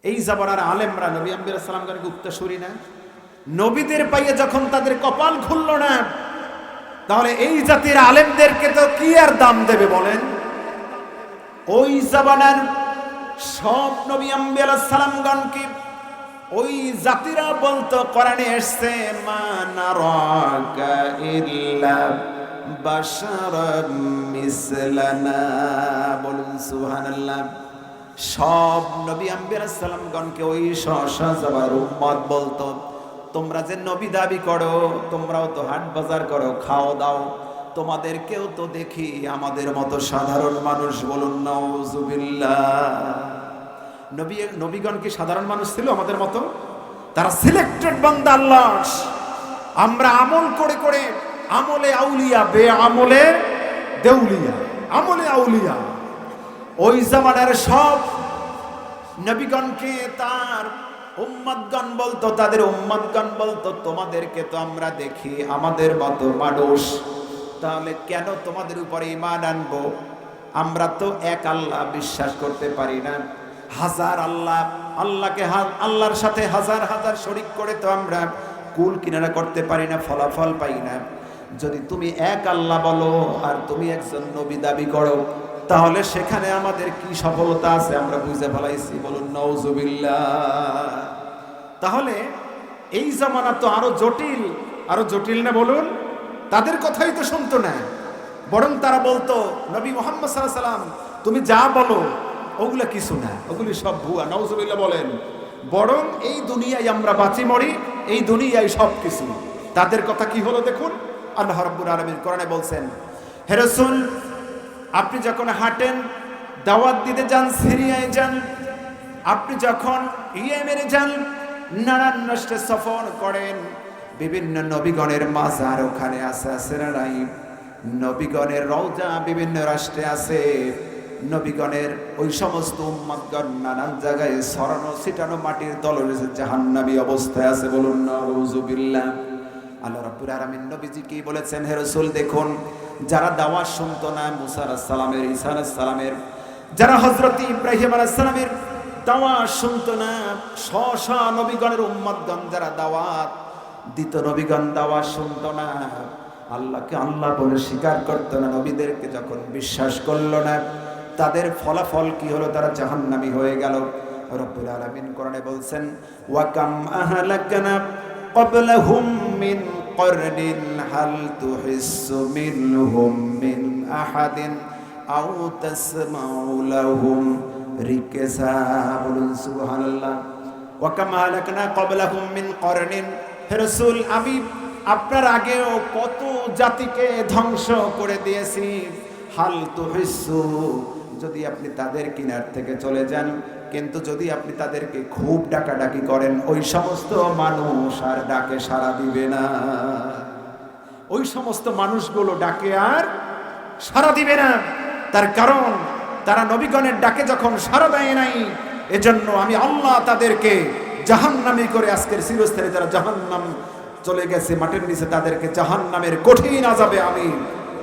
এই জামানার আলেমরা নবী আম্বির সালামগণকে উত্তরসূরি না? নবীদের পাইয়ে যখন তাদের কপাল খুলল না, তাহলে এই জাতির আলেমদেরকে তো কি আর দাম দেবে বলেন? ওই জামানার সব নবী আম্বি আলাইহিস সালামগণকে ওই জাতিরা বলতো, কোরআনে এসেছে, মা নারাকা ইল্লা বাশারাম মিসলানা, বলুন সুবহানাল্লাহ। সব নবী আম্বি আলাইহিস সালামগণকে ওই সহসাজাবার উম্মত বলতো, তোমরা যে নবী দাবি করো, তোমরাও তো হাট বাজার করো, খাও দাও, তোমাদেরকেও তো দেখি আমাদের মতো সাধারণ মানুষ। বলুন নাউজুবিল্লাহ। নবীগণ কি সাধারণ মানুষ ছিল আমাদের মতো? তারা সিলেক্টেড বান্দা আল্লাহ। আমরা আমল করে করে আমলে আউলিয়া, বে আমলে দেউলিয়া, আমলে আউলিয়া। ওই জামানার সব নবীগণকে তার উম্মতগণ বলতো, তাদের উম্মতগণ বলতো, তোমাদেরকে তো আমরা দেখি আমাদের মতো মানুষ, তাহলে কেন তোমাদের উপরে ঈমান আনবো? আমরা তো এক আল্লাহ বিশ্বাস করতে পারি না, হাজার আল্লাহ, আল্লাহকে আল্লাহর সাথে হাজার হাজার শরীক করে তো আমরা কুল কিনারা করতে পারি না, ফলাফল পাই না। যদি তুমি এক আল্লাহ বলো আর তুমি একজন নবী দাবি করো, তাহলে সেখানে আমাদের কি সফলতা আছে আমরা বুঝে ফেলাইছি। বলুন নাউজুবিল্লাহ। তাহলে এই জামানা তো আরো জটিল, আরো জটিল না? বলুন, তাদের কথাই তো শুনতো না, বরং তারা বলতো, নবী মুহাম্মদ সাল্লাল্লাহু আলাইহি সাল্লাম তুমি যা বলো ওগুলা কিছু না, ওগুলি সব ভুয়া। নাউজুবিল্লাহ বলেন। বরং এই দুনিয়ায় আমরা বাঁচি মরি, এই দুনিয়ায় সব কিছু। তাদের কথা কি হলো দেখুন, আল্লাহ রাব্বুল আলামিন কোরআনে বলছেন, হে রাসূল, আপনি যখন হাঁটেন, দাওয়াত দিতে যান, সিরিয়ায় যান, আপনি যখন ইয়েমেনে যান, নানান রাষ্ট্রে সফর করেন, বিভিন্ন নবীগণের মাজার ওখানে আছে না নাই? নবীগণের রওজা বিভিন্ন রাষ্ট্রে আছে। নবীগণের ওই সমস্ত উম্মতগণ নানান জায়গায় ছড়ানো ছিটানো মাটির তলে জাহান্নামী অবস্থায় আছে। বলুন নাউজুবিল্লাহ। আল্লাহ রাব্বুল আলামিন নবীজি কি বলেছেন, হে রাসূল দেখুন, যারা দাওয়াত শুনতো না মুসা আলাইহিস সালামের, ঈসা আলাইহিস সালামের, যারা হযরত ইব্রাহিম আলাইহিস সালামের দাওয়াত শুনতো না, শশ নবীগণের উম্মতগণ যারা দাওয়াত দিত, নবীগণ দাওয়াত শুনতো না, আল্লাহকে আল্লাহ বলে স্বীকার করতো না, নবীদেরকে যখন বিশ্বাস করলো না, তাদের ফলাফল কি হলো? তারা জাহান্নামী হয়ে গেল। রব্বুল আলামিন কোরআনে বলছেন, ওয়া কাম আহলাকনা ক্বাবলাহুম মিন করনিন হাল তুহিসসু মিনহুম মিন আহাদিন আও তাসমাউ লাহুম রিকসা। বলুন সুবহানাল্লাহ। ওয়া কাম আহলাকনা ক্বাবলাহুম মিন করনিন, হে রাসূল, আমি আপনার আগেও কত জাতিকে ধ্বংস করে দিয়েছি। হাল তুহিসসু, যদি আপনি তাদের কিনার থেকে চলে যান, কিন্তু যদি আপনি তাদেরকে খুব ডাকাডাকি করেন, ওই সমস্ত মানুষ আর ডাকে সাড়া দিবে না। ওই সমস্ত মানুষগুলো ডাকে আর সাড়া দিবে না। তার কারণ তারা নবীগণের ডাকে যখন সাড়া দেয় নাই, এজন্য আমি আল্লাহ তাদেরকে জাহান্নামী করে আজকের চিরস্থায়ী তারা জাহান্নাম চলে গেছে, মাটির নিচে তাদেরকে জাহান্নামের কঠিন আযাবে আমি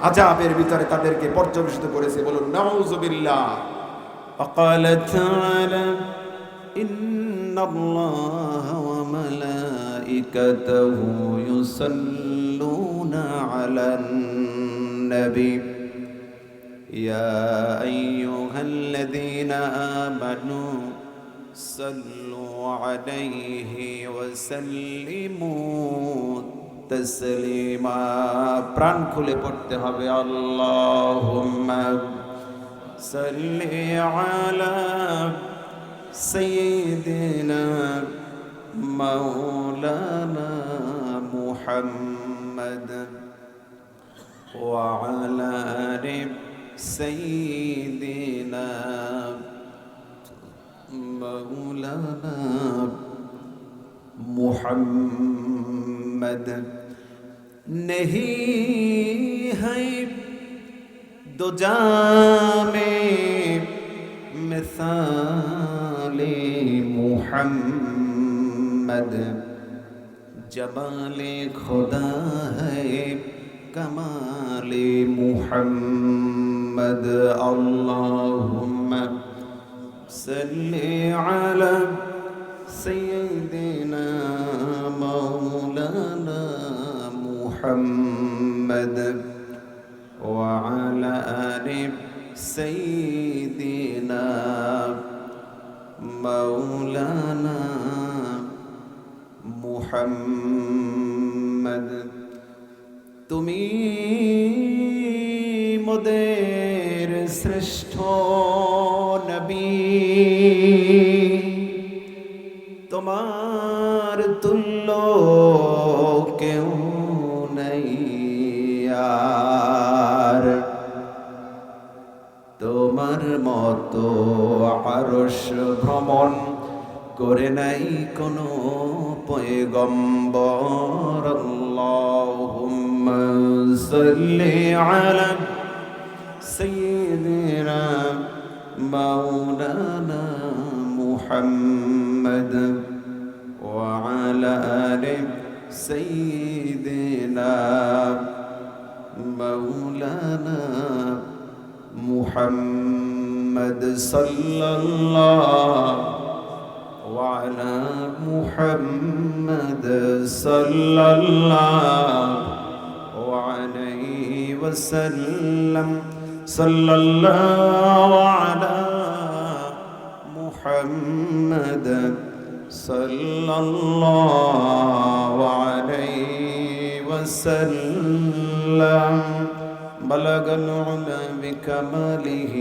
আযাবের ভিতরে তাদেরকে পর্যবেসিত করেছে। বলুন নাউজুবিল্লাহ। وقال تعالى إن الله وملائكته يصلون على النبي يا أيها الذين آمنوا صلوا عليه وسلموا তসলিমা। প্রাণ খুলে পড়তে হবে, আল্লাহুম্মা সাল্লি আলা সাইয়্যিদিনা মাওলানা মুহাম্মাদ ওয়া আলা আলি সাইয়্যিদিনা মাওলানা মুহাম্মাদ। नहीं है दो जामे मिसाले मुहम्मद, जमाले खुदा है कमाले मुहम्मद। अल्लाहुम्मा सल्ली अला سيدنا مولانا محمد وعلى آل سيدنا مولانا محمد তুমি মোদের শ্রেষ্ঠ নবী তোমার তুল্য কেউ নাই আর তোমার মতো আরশ ভ্রমণ করে নাই কোনো পয়গম্বর আল্লাহুম্মা সাল্লি আলা সাইয়্যিদিনা মাওলানা মুহাম্মদ ওয়া আলা আলি সাইয়্যিদিনা মাওলানা মুহাম্মদ সাল্লাল্লাহু وعلى محمد صلى الله عليه وسلم صلى الله على محمد صلى الله عليه وسلم بلغ العلا بكماله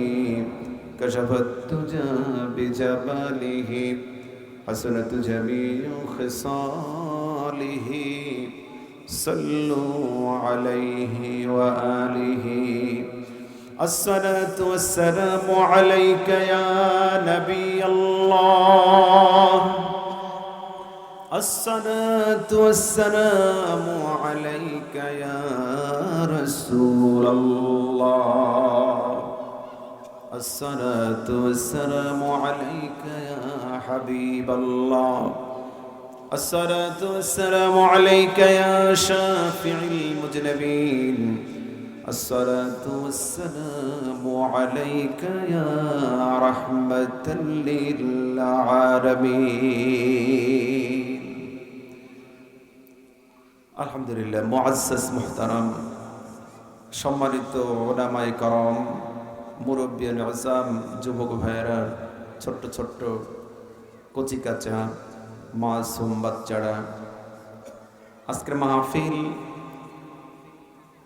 كشف الدجى بجماله حسنت جميع خصاله صلوا عليه وآله الصلاة والسلام عليك يا نبي الله الصلاة والسلام عليك يا رسول الله الصلاة والسلام عليك يا حبيب الله الصلاة والسلام عليك يا شافع المذنبين الصلاة والسلام عليك يا رحمة للعالمين الحمد لله معزز محترم সম্মানিত উলামায়ে کرام মুরব্বিয়ান আযম যুবক ভাইয়েরা ছোট্ট ছোট্ট কচি কাঁচা মাসুম বাচ্চারা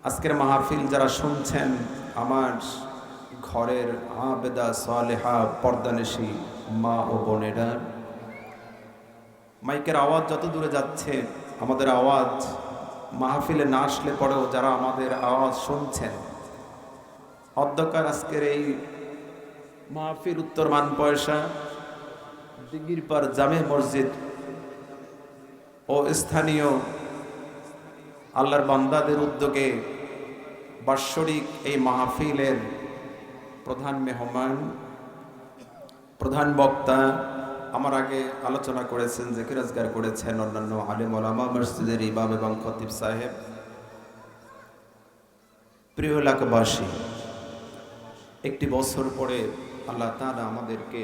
আজকের মাহফিল যারা শুনছেন আমার ঘরের আবেদা সালেহা পর্দানিশী মা ও বোনেরা মাইকের আওয়াজ যত দূরে যাচ্ছে আমাদের আওয়াজ মাহফিলে না আসলে পরেও যারা আমাদের আওয়াজ শুনছেন অধ্যকার আজকের এই মাহফিল উত্তর মান পয়সা দিগিরপার জামে মসজিদ ও স্থানীয় আল্লাহর বান্দাদের উদ্যোগে বাৎসরিক এই মাহফিলের প্রধান মেহমান প্রধান বক্তা আমার আগে আলোচনা করেছেন জিকির আজকার করেছেন অন্যান্য আলেম ওলামা মসজিদের ইমাম এবং খতিব সাহেব প্রিয় এলাকাবাসী একটি বছর পরে আল্লাহ তাআলা আমাদেরকে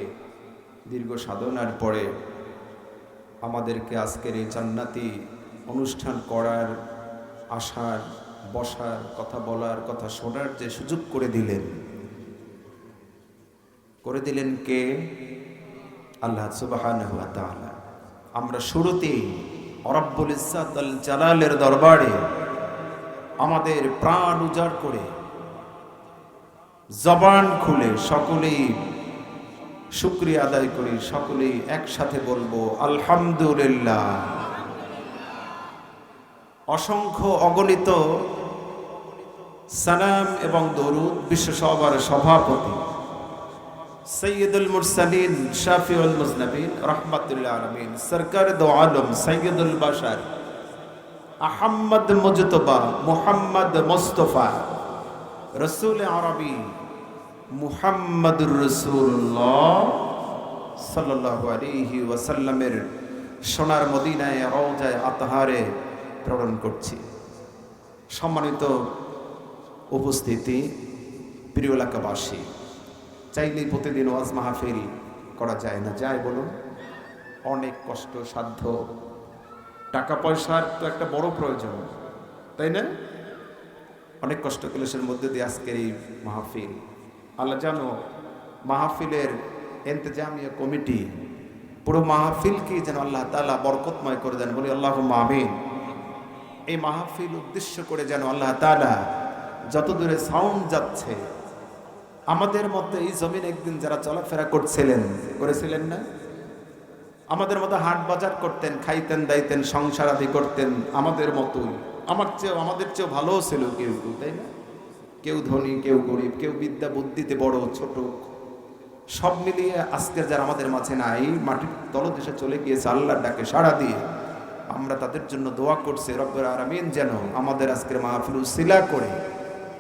দীর্ঘ সাধনার পরে আমাদেরকে আজকের এই জান্নাতি অনুষ্ঠান করার আসার বসার কথা বলার কথা শোনার যে সুযোগ করে দিলেন কে আল্লাহ সুবহানাহু ওয়া তাআলা আমরা শুরুতেই রব্বুল ইজ্জাত আল জালালের দরবারে আমাদের প্রাণ উজাড় করে জবান খুলে সকলেই শুকরিয়া আদায় করি সকলেই একসাথে বলবো আলহামদুলিল্লাহ অসংখ্য অগণিত সালাম এবং দরুদ বিশ্বসভার সভাপতি সৈয়দুল মুরসালিন শাফিউল মুজনবিন রাহমাতুল আলামিন সরকার দো আলম সৈয়দুল বাশার আহমদ মুজতবা মুহাম্মদ মুস্তাফা রসুল আরবি মুহাম্মদুর রাসূলুল্লাহ সাল্লাল্লাহু আলাইহি ওয়াসাল্লামের সোনার মদিনায় রওজায়ে আতহারে প্রেরণ করছি। সম্মানিত উপস্থিতি, প্রিয় এলাকাবাসী, চাইলেই প্রতিদিন ওয়াজ মাহফিল করা যায় না? যায় বলুন? অনেক কষ্ট সাধ্য, টাকা পয়সার তো একটা বড় প্রয়োজন, তাই না? অনেক কষ্ট ক্লেশের মধ্যে দিয়ে আজকের এই মাহফিল। আল্লাহ জানো মাহফিলের ইন্তেজামিয়া কমিটি পুরো মাহফিলকে যেন আল্লাহ তাআলা বরকতময় করে দেন, বলি আল্লাহুম্মা আমিন। এই মাহফিল উদ্দেশ্য করে যেন আল্লাহ তাআলা যত দূরে সাউন্ড যাচ্ছে, আমাদের মধ্যে এই জমিন একদিন যারা চলাফেরা করেছিলেন না, আমাদের মতো হাট বাজার করতেন, খাইতেন দাইতেন, সংসার আদি করতেন আমাদের মতোই, আমাদের চেয়েও ভালো ছিল কেউ কেউ, তাই না? কেউ ধনী, কেউ গরিব, কেউ বিদ্যা বুদ্ধিতে বড় ছোট, সব মিলিয়ে আজকের যারা আমাদের মাঝে নাই, মাটির তলদেশে চলে গিয়েছে আল্লাহর ডাকে সাড়া দিয়ে, আমরা তাদের জন্য দোয়া করছি রব্বুল আলামিন যেন আমাদের আজকের মাহফিল উসিলা করে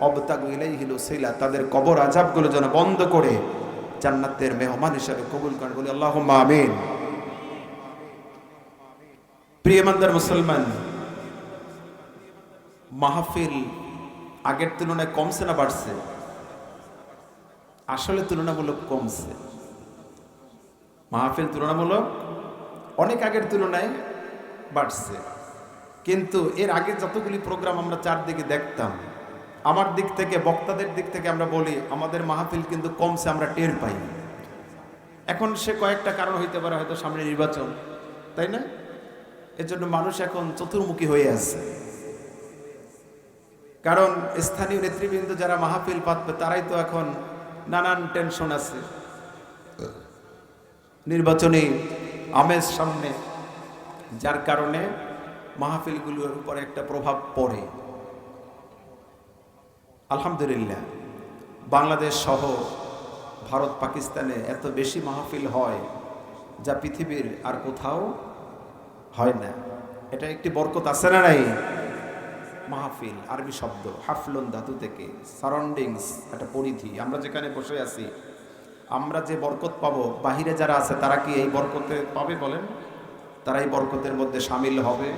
অবতাগু ইলাইহিল উসিলা, তাদের কবর আযাবগুলো যেন বন্ধ করে জান্নাতের মেহমান হিসেবে কবুল করেন, বলি আল্লাহুম্মা আমিন। প্রিয় ইমানদার মুসলমান, মাহফিল আগের তুলনায় কমছে না বাড়ছে? আসলে তুলনামূলক কমছে। মাহফিল তুলনামূলক অনেক আগের তুলনায় বাড়ছে, কিন্তু এর আগে যতগুলি প্রোগ্রাম আমরা চারদিকে দেখতাম, আমার দিক থেকে, বক্তাদের দিক থেকে আমরা বলি আমাদের মাহফিল কিন্তু কমছে, আমরা টের পাই। এখন সে কয়েকটা কারণ হইতে পারে, হয়তো সামনে নির্বাচন, তাই না? এজন্য মানুষ এখন চতুর্মুখী হয়ে আছে, কারণ স্থানীয় নেতৃবৃন্দ যারা মাহফিল পাতবে তারাই তো এখন নানান টেনশন আছে, নির্বাচনী আমেজ সামনে, যার কারণে মাহফিলগুলোর উপর একটা প্রভাব পড়ে। আলহামদুলিল্লাহ, বাংলাদেশ সহ ভারত পাকিস্তানে এত বেশি মাহফিল হয় যা পৃথিবীর আর কোথাও হয় না। এটা একটি বরকত আছে না নাই? মাহফিল আরবি শব্দ, হাফলুন ধাতু থেকে, সারাউন্ডিংস একটা পরিধি। আমরা যেখানে বসে আছি, আমরা যে বরকত পাবো, বাহিরে যারা আছে তারা কি এই বরকতে পাবে বলেন? তারা এই বরকতের মধ্যে শামিল হবে?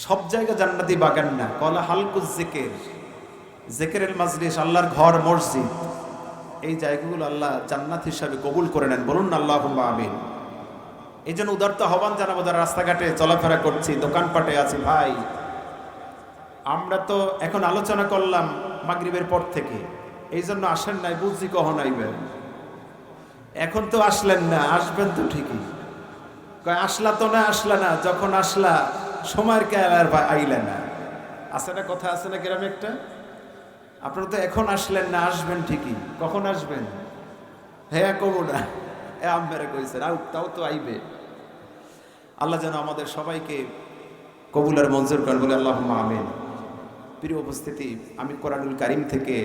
সব জায়গা জান্নাতি বাগান না। কলা হালকুজ জিকির, জিকিরের মাজলিস, আল্লাহর ঘর, মসজিদ, এই জায়গাগুলো আল্লাহ জান্নাত হিসাবে কবুল করে নেন, বলুন আল্লাহুম্মা আমিন। এই জন্য উদারতা আহ্বান জানাবো যারা রাস্তাঘাটে চলাফেরা করছি, দোকানপাটে আছি, ভাই আমরা তো এখন আলোচনা করলাম মাগরিবের পর থেকে, এই জন্য আসেন নাই, বুঝছি কখন আইবেন। এখন তো আসলেন না, আসবেন তো ঠিকই। আসলা তো না, আসলা না, যখন আসলা সময়ের কেয়ার আইলে না, আছে না কথা, আছে না গ্রামে একটা? আপনারা তো এখন আসলেন না, আসবেন ঠিকই, কখন আসবেন? হ্যাঁ কবো না, আম্মেরা কইছেন তাও তো আইবে। আল্লাহ যেন আমাদের সবাইকে কবুল আর মঞ্জুর করেন, বলে আল্লাহুম্মা আমিন। প্রিয় উপস্থিতি, আমি কোরআনুল কারীম থেকে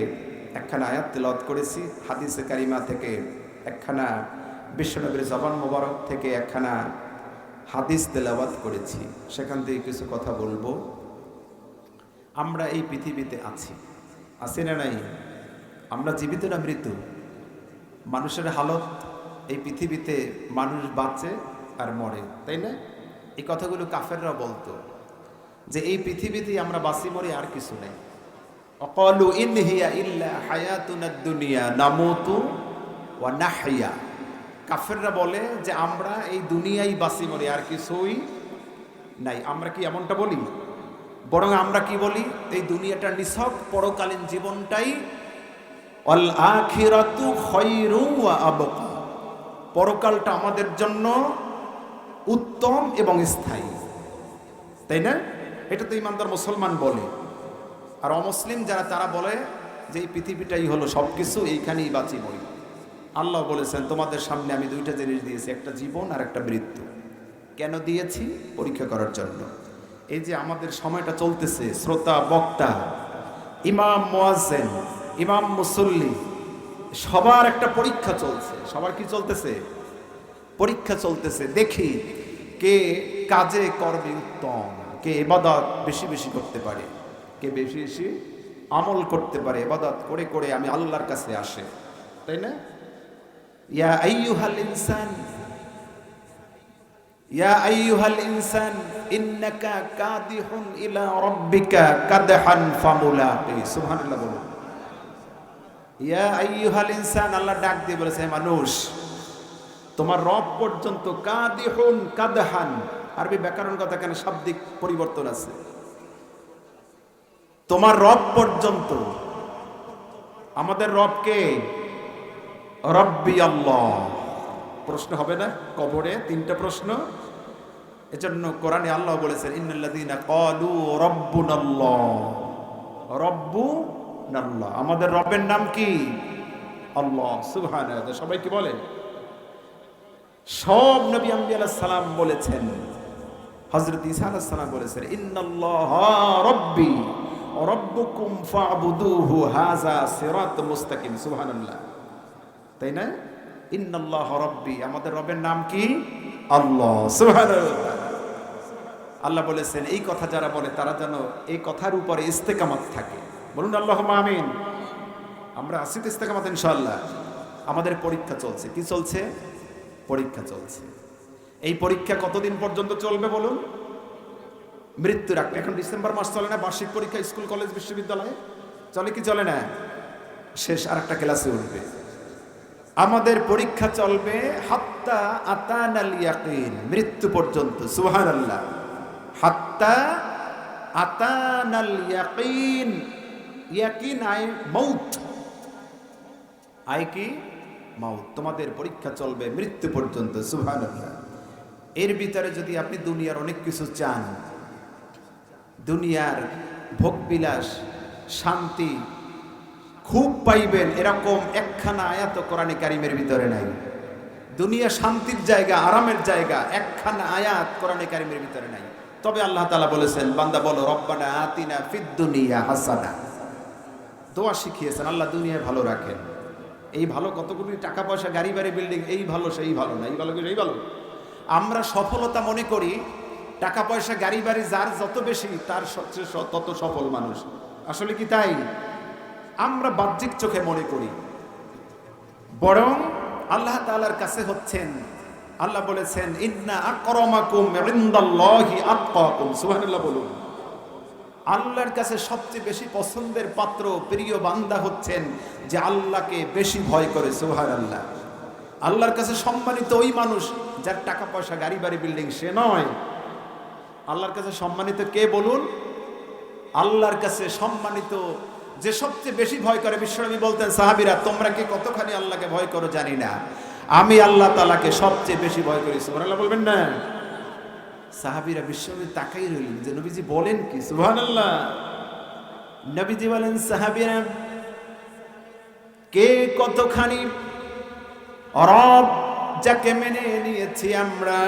একখানা আয়াত তেলাওয়াত করেছি, হাদিসে কারিমা থেকে একখানা, বিশ্বনবীর জবান মোবারক থেকে একখানা হাদিস তেলাওয়াত করেছি, সেখান থেকে কিছু কথা বলবো। আমরা এই পৃথিবীতে আছি না নাই? আমরা জীবিত না মৃত? মানুষের হালত, এই পৃথিবীতে মানুষ বাঁচে আর মরে, তাই না? এই কথাগুলো কাফেররা বলতো যে এই পৃথিবীতে আমরা বাঁচি মরি, আর কিছু নেই। অকালু ইন হিয়া ইল্লা হায়াতুনাদ দুনিয়া নামুতু ওয়া নাহইয়া। কাফেররা বলে যে আমরা এই দুনিয়ায় বাঁচি মরি, আর কিছুই নাই। আমরা কি এমনটা বলি? বরং আমরা কি বলি? এই দুনিয়াটা নিছক, পরকালীন জীবনটাই আল আখিরাতু খায়রু ওয়া আবকা, পরকালটা আমাদের জন্য উত্তম এবং স্থায়ী, তাই না? এটা তো ইমানদার মুসলমান বলে। আর অমুসলিম যারা, তারা বলে যে এই পৃথিবীটাই হলো সবকিছু, এইখানেই বাঁচি মরি। আল্লাহ বলেছেন তোমাদের সামনে আমি দুইটা জিনিস দিয়েছি, একটা জীবন আর একটা মৃত্যু। কেন দিয়েছি? পরীক্ষা করার জন্য। এই যে আমাদের সময়টা চলতেছে, শ্রোতা, বক্তা, ইমাম, মুয়াজ্জিন, ইমাম, মুসল্লি, সবার একটা পরীক্ষা চলছে। সবার কি চলতেছে? পরীক্ষা চলতেছে। দেখি কে কাজে কর্মে উত্তম, কে ইবাদত বেশি বেশি করতে পারে, কে বেশি বেশি আমল করতে পারে, ইবাদত করে করে আমি আল্লাহর কাছে আসে, তাই না? ইয়া আইয়ুহাল ইনসান, ইয়া আইয়ুহাল ইনসান ইন্নাকা কাদিহুন ইলা রাব্বিকা কাদহান ফামুলাকি। সুবহানাল্লাহ বলুন। ইয়া আইয়ুহাল ইনসান, আল্লাহ ডাক দিয়ে বলেছে মানুষ, তোমার রব পর্যন্ত কাদিহুন কাদহান, আরবি ব্যাকরণ কথা কেন শাব্দিক পরিবর্তন আছে। তোমার রব পর্যন্ত, আমাদের রবকে রব্বি আল্লাহ। প্রশ্ন হবে না কবরে? 3টা প্রশ্ন। এজন্য কোরআনে আল্লাহ বলেছেন ইন্নাল্লাযীনা ক্বালু রাব্বুনাল্লাহ, রব্বুনাল্লাহ, আমাদের রবের নাম কি? আল্লাহ সুবহানাহু। সবাই কি বলে? সব নবী আম্বিয়া আলাইহিস সালাম বলেছেন। হযরত ঈসা আলাইহিস সালাম বলেছেন ইন্নাল্লাহা রাব্বি ওয়া রাব্বুকুম ফা'বুদুহু হাযা সিরাতুম মুস্তাকিম। সুবহানাল্লাহ, তাই না? ইন্নাল্লাহা রাব্বি, আমাদের রবের নাম কি? আল্লাহ সুবহানাল্লাহ। আল্লাহ বলেছেন এই কথা যারা বলে তারা যেন এই কথার উপরে ইস্তেকামত থাকে। বলুন আল্লাহুম্মা আমিন। আমরা আছি তো ইস্তেকামত ইনশাআল্লাহ। আমাদের পরীক্ষা চলছে। কি চলছে? পরীক্ষা চলছে। এই পরীক্ষা কতদিন পর্যন্ত চলবে বলুন? মৃত্যুর আগে। এখন ডিসেম্বর মাস চলে না, বার্ষিক পরীক্ষা স্কুল কলেজ বিশ্ববিদ্যালয়ে চলে কি চলে না? শেষ আর একটা ক্লাসে উঠবে। আমাদের পরীক্ষা চলবে হাত্তা আতানাল ইয়াকিন, মৃত্যু পর্যন্ত। সুবহানাল্লাহ। হাত্তা আতানাল ইয়াকিন, ইয়াকিন আয় মউত, আয় কি? মউত। তোমাদের পরীক্ষা চলবে মৃত্যু পর্যন্ত। সুবহানাল্লাহ। এর ভিতরে যদি আপনি দুনিয়ার অনেক কিছু চান, দুনিয়ার ভোগবিলাস শান্তি খুব পাইবেন, এরকম একখানা আয়াত কোরআনে কারিমের ভিতরে নাই। দুনিয়া শান্তির জায়গা, আরামের জায়গা, একখানা আয়াত কোরআনে কারিমের ভিতরে নাই। তবে আল্লাহ তাআলা বলেছেন বান্দা বলো রব্বানা আতিনা ফিদ দুনিয়া হাসানা। দোয়া শিখিয়েছেন আল্লাহ দুনিয়ায় ভালো রাখেন। এই ভালো কতগুলি টাকা পয়সা, গাড়ি বাড়ি, বিল্ডিং, এই ভালো সেই ভালো না, এই ভালো কি সেই ভালো। আমরা সফলতা মনে করি টাকা পয়সা গাড়ি বাড়ি যার যত বেশি তার সবচেয়ে তত সফল মানুষ। আসলে কি তাই? আমরা বাহ্যিক চোখে মনে করি। বরং আল্লাহ তাআলার কাছে হচ্ছেন, আল্লাহ বলেছেন ইন্না আকরামাকুম ইনদাল্লাহি আতকাকুম। সুবহানাল্লাহ বলুন। আল্লাহর কাছে সবচেয়ে বেশি পছন্দের পাত্র, প্রিয় বান্দা হচ্ছেন যে আল্লাহকে বেশি ভয় করে। সুবহানাল্লাহ। আল্লাহর কাছে সম্মানিত ওই মানুষ যার টাকা পয়সা গাড়ি বাড়ি বিল্ডিং, সে নয়। আল্লাহর কাছে সম্মানিত কে বলুন? আল্লাহর কাছে সম্মানিত যে সবচেয়ে বেশি ভয় করে। বিশ্বনবী বলতেন সাহাবীরা তোমরা কি কতখানি আল্লাহকে ভয় করো জানি না, আমি আল্লাহ তাআলাকে সবচেয়ে বেশি ভয় করি। সুবহানাল্লাহ বলবেন না? সাহাবীরা বিশ্বনবী তাকাই রইলেন যে নবীজি বলেন কি। সুবহানাল্লাহ। নবীজি বলেন সাহাবীরা কে কতখানি রব যাকে মেনে নিয়েছি আমরা,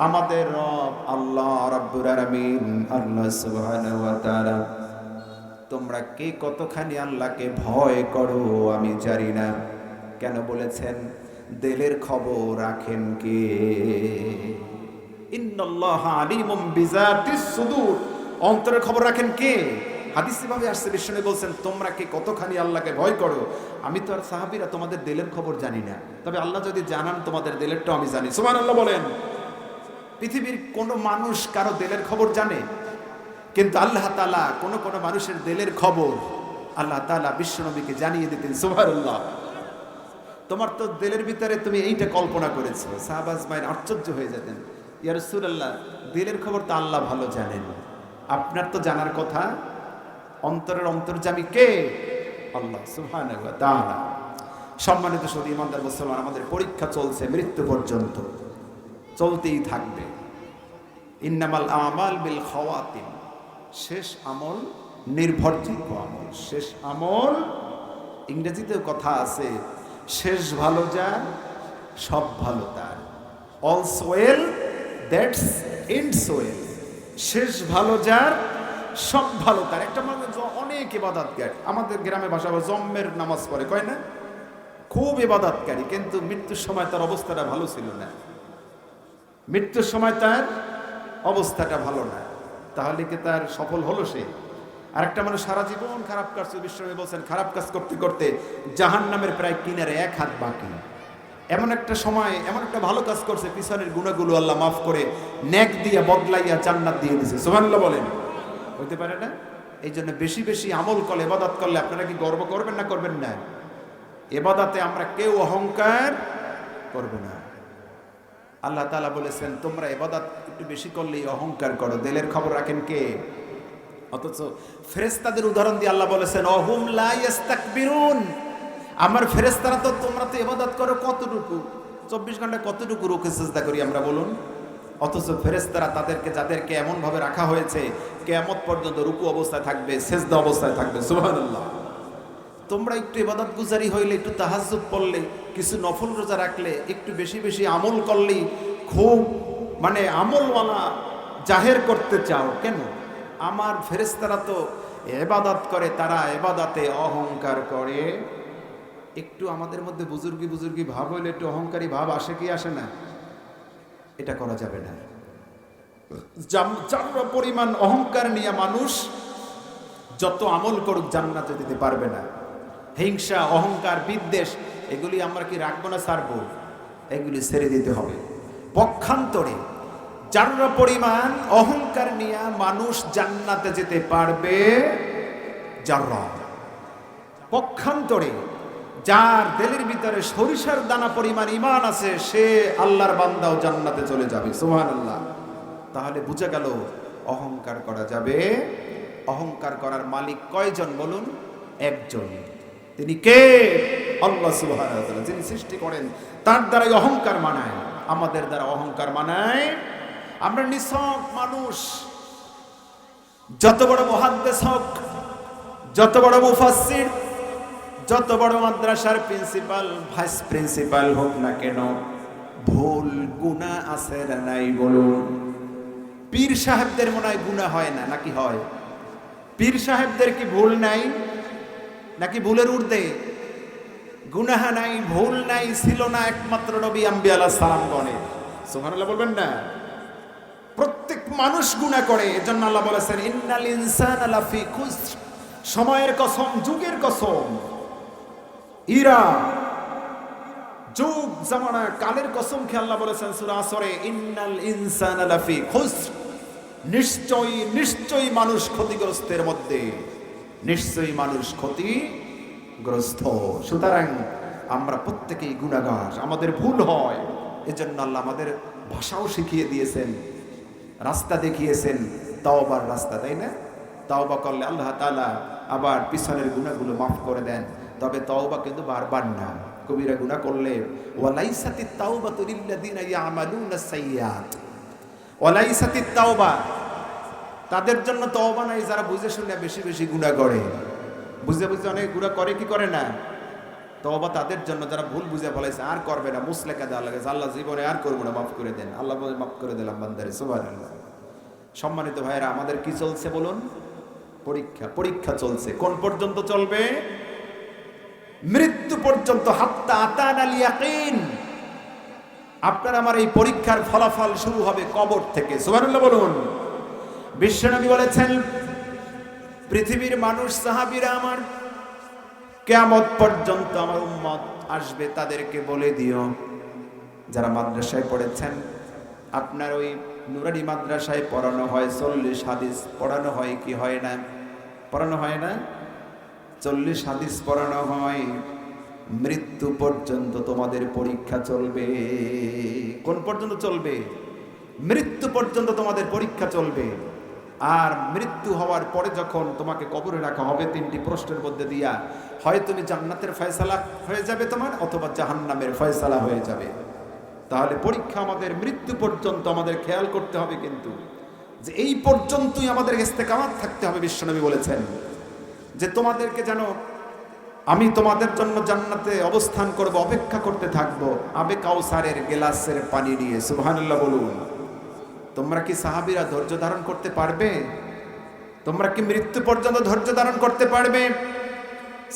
আমাদের রব আল্লাহ রাব্বুল আলামিন, আল্লাহ সুবহানাহু ওয়া তাআলা, তোমরা কে কতখানি আল্লাহকে ভয় করো আমি জানি না। কেন বলেছেন? দিলের খবর রাখেন কে? ইন্নাল্লাহা আলিমুম বিযাতিস সুদূর, অন্তরের খবর রাখেন কে? হাদিসে ভাবে আসছে বিশ্বনবী বলছেন তোমরা কে কতখানি আল্লাহকে ভয় করো। আমি তো আর সাহাবীরা তোমাদের দিলের খবর জানি না, তবে আল্লাহ যদি জানান তোমাদের দিলেরটাও আমি জানি। সুবহানাল্লাহ বলেন। পৃথিবীর কোন মানুষ কারো দিলের খবর জানে? কিন্তু আল্লাহ তাআলা কোন কোন মানুষের দিলের খবর আল্লাহ তাআলা বিশ্বনবীকে জানিয়ে দিতেন। সুবহানাল্লাহ। তোমার তো দিলের ভিতরে তুমি এইটা কল্পনা করেছো, সাহাবা আজমাইন আশ্চর্য হয়ে যেতেন, ইয়া রাসূলুল্লাহ দিলের খবর তো আল্লাহ ভালো জানেন, আপনার তো জানার কথা। অন্তরের অন্তর্যামী কে? আল্লাহ সুবহানাহু ওয়া তাআলা। সম্মানিত সুধী ইমানদার মুসলমান, আমাদের পরীক্ষা চলছে মৃত্যু পর্যন্ত, চলতেই থাকবে। ইন্নামাল আমাল বিল খাওয়াতিম, শেষ আমল নির্ভরযোগ্য আমল। শেষ আমল, ইংরেজিতেও কথা আছে শেষ ভালো যার সব ভালো তার। All's well that's ends well. শেষ ভালো যার সব ভালো তার। একটা মানুষ অনেক ইবাদতকারী, আমাদের গ্রামে ভাষা জম্মের নামাজ পড়ে, কয় না? খুব ইবাদতকারী, কিন্তু মৃত্যুর সময় তার অবস্থাটা ভালো ছিল না। মৃত্যুর সময় তার অবস্থাটা ভালো না, তাহলে কি তার সফল হলো সে? আরেকটা মানুষ সারা জীবন খারাপ কাজ, বিশ্বনবী বলছেন খারাপ কাজ করতে করতে জাহান্নামের প্রায় কিনারে এক হাত বাকি। এমন একটা সময় এমন একটা ভালো কাজ করছে, পিছনের গুনাহগুলো আল্লাহ মাফ করে নেক দিয়ে বদলাইয়া জান্নাত দিয়ে দিয়েছে। সুবহানাল্লাহ বলেন। হইতে পারে না? এই জন্য বেশি বেশি আমল করলে, ইবাদত করলে আপনারা কি গর্ব করবেন না করবেন না? ইবাদতে আমরা কেউ অহংকার করবে না। আল্লাহ তাআলা বলেছেন তোমরা ইবাদত একটু বেশি করলেই অহংকার করো, দিলের খবর রাখেন কে? অথচ ফেরেশতাদের উদাহরণ দিয়ে আল্লাহ বলেছেন অহুম লা ইস্তাকবিরুন, আমার ফেরেশতারা তো তোমরা তো ইবাদত করো কতটুকু, 24 ঘন্টা কতটুকু রুকু সিজদা করি আমরা বলুন? অথচ ফেরেশতারা তাদেরকে যাদেরকে এমন ভাবে রাখা হয়েছে কিয়ামত পর্যন্ত রুকু অবস্থায় থাকবে, সিজদা অবস্থায় থাকবে। সুবহানাল্লাহ। তোমরা একটু ইবাদত গুজারি হইলে, একটু তাহাজ্জুদ পড়লে, কিছু নফল রোজা রাখলে, একটু বেশি বেশি আমল করলেই খুব মানে আমলওয়ালা জাহের করতে চাও কেন? আমার ফেরেশতারা তো ইবাদত করে, তারা ইবাদতে অহংকার করে। একটু আমাদের মধ্যে বুজুর্গি বুজুর্গি ভাব হইলে একটু অহংকারী ভাব আসে কি আসে না? এটা করা যাবে না। যার পরিমাণ অহংকার নিয়ে মানুষ যত আমল করুক জান্নাতে যেতে পারবে না। হিংসা, অহংকার, বিদ্বেষ এগুলি আমরা কি রাখবো না ছাড়বো? এগুলি ছেড়ে দিতে হবে। পক্ষান্তরে যার পরিমাণ অহংকার নিয়ে মানুষ জান্নাতে যেতে পারবে, যারা পক্ষান্তরে যার দিলের ভিতরে সরিষার দানা পরিমাণ ঈমান আছে সে আল্লাহর বান্দাও জান্নাতে চলে যাবে। সুবহানাল্লাহ। তাহলে বুঝে গেল অহংকার করা যাবে। অহংকার করার মালিক কয়জন বলুন? একজন। তিনি কে? আল্লাহ সুবহানাহু ওয়া তাআলা, যিনি সৃষ্টি করেন তার দ্বারাই অহংকার মানায়। আমাদের দ্বারা অহংকার মানায়? আমরা নিছক মানুষ। যত বড় মুহাদ্দিস হোক, যত বড় মুফাসসির, যত বড় মাদ্রাসার প্রিন্সিপাল, ভাইস প্রিন্সিপাল হোক না কেন, ভুল গুনাহ আছে না নাই বলুন? পীর সাহেবদের মনে হয় গুনাহ হয় না, নাকি হয়? পীর সাহেবদের কি ভুল নাই? নাকি ভুলের ঊর্ধ্বে? গুনাহ নাই, ভুল নাই, ছিল না একমাত্র নবী আম্বিয়া আলাইহিস সালামগণে। সুবহানাল্লাহ বলবেন না? প্রত্যেক মানুষ গুনাহ করে। এজন্য আল্লাহ বলেছেন ইন্নাল ইনসানা লাফি খুসর, সময়ের কসম, যুগের কসম, ইরা যুগ জামানা কালের কসম খেয়ে আল্লাহ বলেছেন সূরা আসরে ইন্নাল ইনসানা লাফি খুসর, নিশ্চয়ই নিশ্চয়ই মানুষ ক্ষতিগ্রস্তের মধ্যে, নিশ্চয়ই মানুষ ক্ষতিগ্রস্ত। সুতরাং আমরা প্রত্যেকেই গুনাহগার, আমাদের ভুল হয়। এজন্য আল্লাহ আমাদের ভাষাও শিখিয়ে দিয়েছেন, রাস্তা দেখিয়েছেন, তাওবার রাস্তা, তাই না? তাওবা করলে আল্লাহ তাআলা আবার পিছনের গুনাহগুলো মাফ করে দেন। তবে তাওবা কিন্তু বারবার না, কবিরা গুনাহ করলে ওয়ালাইসাতিত তাওবাতু লিল্লাযিনা ইয়ামালুনাস সাইয়্যাত, ওয়ালাইসাতিত তাওবা তাদের জন্য তওবা নাই যারা বুঝে শুনে বেশি বেশি গুনাহ করে। বুঝে বুঝে অনেক গুনাহ করে কি করে না? তওবা তাদের জন্য যারা ভুল বুঝে ফেলেছে, আর করবে না, মুসলেকা দেওয়া লাগে, আল্লাহ জীবনে আর করবো না, মাফ করে দেন। আল্লাহ বলে মাফ করে দিলাম বান্দারে। সুবহানাল্লাহ। সম্মানিত ভাইরা, আমাদের কি চলছে বলুন? পরীক্ষা। পরীক্ষা চলছে। কোন পর্যন্ত চলবে? মৃত্যু পর্যন্ত। হাত্তা আতানাল ইয়াকিন। আপনার আমার এই পরীক্ষার ফলাফল শুরু হবে কবর থেকে। সুবহানাল্লাহ বলুন। বিশ্বনবী বলেছেন পৃথিবীর মানুষ সাহাবীরা আমার, কিয়ামত পর্যন্ত আমার উম্মত আসবে, তাদেরকে বলে দিও, যারা মাদ্রাসায় পড়েছেন, আপনার ওই নুরানি মাদ্রাসায় পড়ানো হয় 40 হাদিস পড়ানো হয় কি হয় না? পড়ানো হয় না? 40 হাদিস পড়ানো হয়। মৃত্যু পর্যন্ত তোমাদের পরীক্ষা চলবে। কোন পর্যন্ত চলবে? মৃত্যু পর্যন্ত তোমাদের পরীক্ষা চলবে। আর মৃত্যু হওয়ার পরে যখন তোমাকে কবরে রাখা হবে, 3টি প্রশ্নের মধ্যে দিয়া হয় তুমি জান্নাতের ফয়সালা হয়ে যাবে তোমার, অথবা জাহান্নামের ফয়সালা হয়ে যাবে। তাহলে পরীক্ষা আমাদের মৃত্যু পর্যন্ত আমাদের খেয়াল করতে হবে, কিন্তু যে এই পর্যন্তই আমাদের ইস্তেকামাত থাকতে হবে। বিশ্বনবী বলেছেন যে তোমাদেরকে যেন আমি তোমাদের জন্য জান্নাতে অবস্থান করব, অপেক্ষা করতে থাকবো আবে কাউসারের গেলাসের পানি নিয়ে। সুবহানাল্লাহ বলুন। তোমরা কি সাহাবীরা ধৈর্য ধারণ করতে পারবে? তোমরা কি মৃত্যু পর্যন্ত ধৈর্য ধারণ করতে পারবে?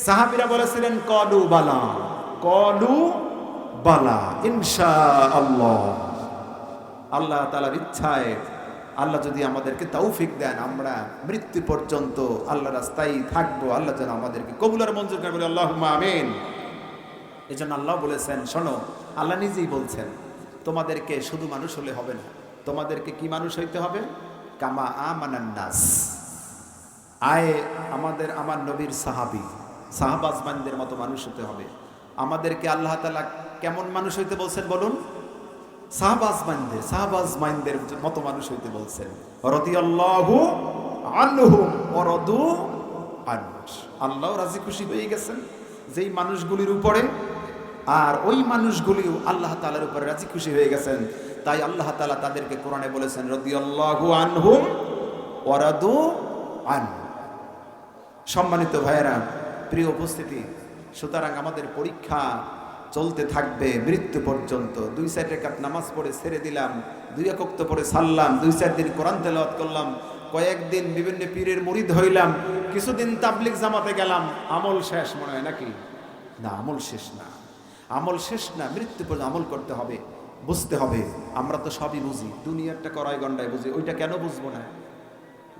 সাহাবীরা বলেছিলেন কলু বালা, কলু বালা ইনশাআল্লাহ। আল্লাহ তাআলার ইচ্ছায়, আল্লাহ যদি আমাদেরকে তৌফিক দেন, আমরা মৃত্যু পর্যন্ত আল্লাহর রাস্তায় থাকবো। আল্লাহ যেন আমাদেরকে কবুল আর মঞ্জুর করে, বলে আল্লাহুম্মা আমিন। এজন্য আল্লাহ বলেছেন, শোনো, আল্লাহ নিজেই বলছেন তোমাদেরকে শুধু মানুষ হলে হবে না, তোমাদেরকে কি মানুষ হইতে হবে? কামা আমানান নাস। আমার নবীর সাহাবাজমানদের মতো মানুষ হতে হবে। আমাদেরকে আল্লাহ তাআলা কেমন মানুষ হইতে বলছেন বলুন? সাহাবাজ মাইনদের মতো মানুষ হইতে বলছেন। রাদিয়াল্লাহু আনহুম ওয়া রাদু আন। আল্লাহ রাজি খুশি হয়ে গেছেন যেই মানুষগুলির উপরে, আর ওই মানুষগুলিও আল্লাহ তাআলার উপরে রাজি খুশি হয়ে গেছেন। তাই আল্লাহ তাআলা তাদেরকে কোরআনে বলেছেন রাদিয়াল্লাহু আনহুম ওয়া রাদু আন। সম্মানিত ভাইয়েরা, প্রিয় উপস্থিতি, সুতরাং আমাদের পরীক্ষা চলতে থাকবে মৃত্যু পর্যন্ত। 2-4 রাকাত নামাজ পড়ে ছেড়ে দিলাম, 2 ওয়াক্ত পড়ে ছাড়লাম, 2-4 দিন কোরআন তেলাওয়াত করলাম, কয়েকদিন বিভিন্ন পীরের মুরিদ হইলাম, কিছুদিন তাবলিগ জামাতে গেলাম, আমল শেষ মনে হয় নাকি? না, আমল শেষ না, আমল শেষ না। মৃত্যু পর্যন্ত আমল করতে হবে, বুঝতে হবে। আমরা তো সবই বুঝি, দুনিয়ারটা কড়াই গন্ডায় বুঝি, ওইটা কেন বুঝবো না?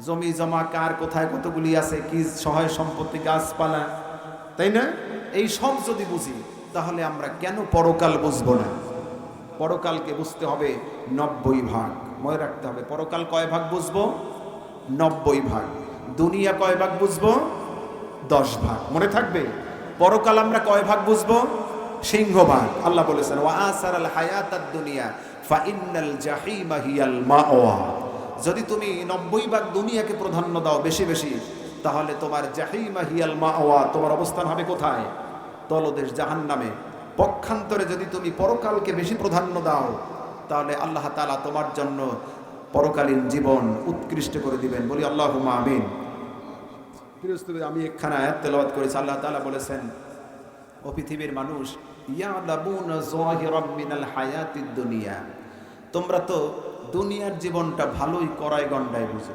জমি জমা কার কোথায় কতগুলি আছে, কি সহায় সম্পত্তি, গাছপালা, তাই না? এই সব যদি বুঝি তাহলে আমরা কেন পরকাল বুঝবো না? পরকালকে বুঝতে হবে 90 ভাগ, মনে রাখতে হবে। পরকাল কয় ভাগ বুঝবো? 90 ভাগ। দুনিয়া কয় ভাগ বুঝবো? 10 ভাগ। মনে থাকবে, পরকাল আমরা কয় ভাগ বুঝবো? সিংহভাগ। আল্লাহ বলেছেন ওয়া আসারাল হায়াতাদ দুনিয়া ফা ইন্নাল জাহিমা হিয়াল মাওয়া। যদি তুমি 90 ভাগ দুনিয়াকে প্রাধান্য দাও বেশি বেশি, তাহলে তোমার জাহিমা হিয়াল মাওয়া, তোমার অবস্থান হবে কোথায়? তলদেশ জাহান্নামে। পক্ষান্তরে যদি তুমি পরকালকে বেশি প্রাধান্য দাও, তাহলে আল্লাহ তাআলা তোমার জন্য পরকালীন জীবন উৎকৃষ্ট করে দিবেন। বলি আল্লাহুম্মা আমিন। আমি একখানা আয়াত তেলাওয়াত করেছি। আল্লাহ তাআলা বলেছেন, ও পৃথিবীর মানুষ, ইয়ালাবুনা যাহিরাম মিনাল হায়াতিদ দুনিয়া, তোমরা তো দুনিয়ার জীবনটা ভালোই কড়াই গন্ডায় বুঝো।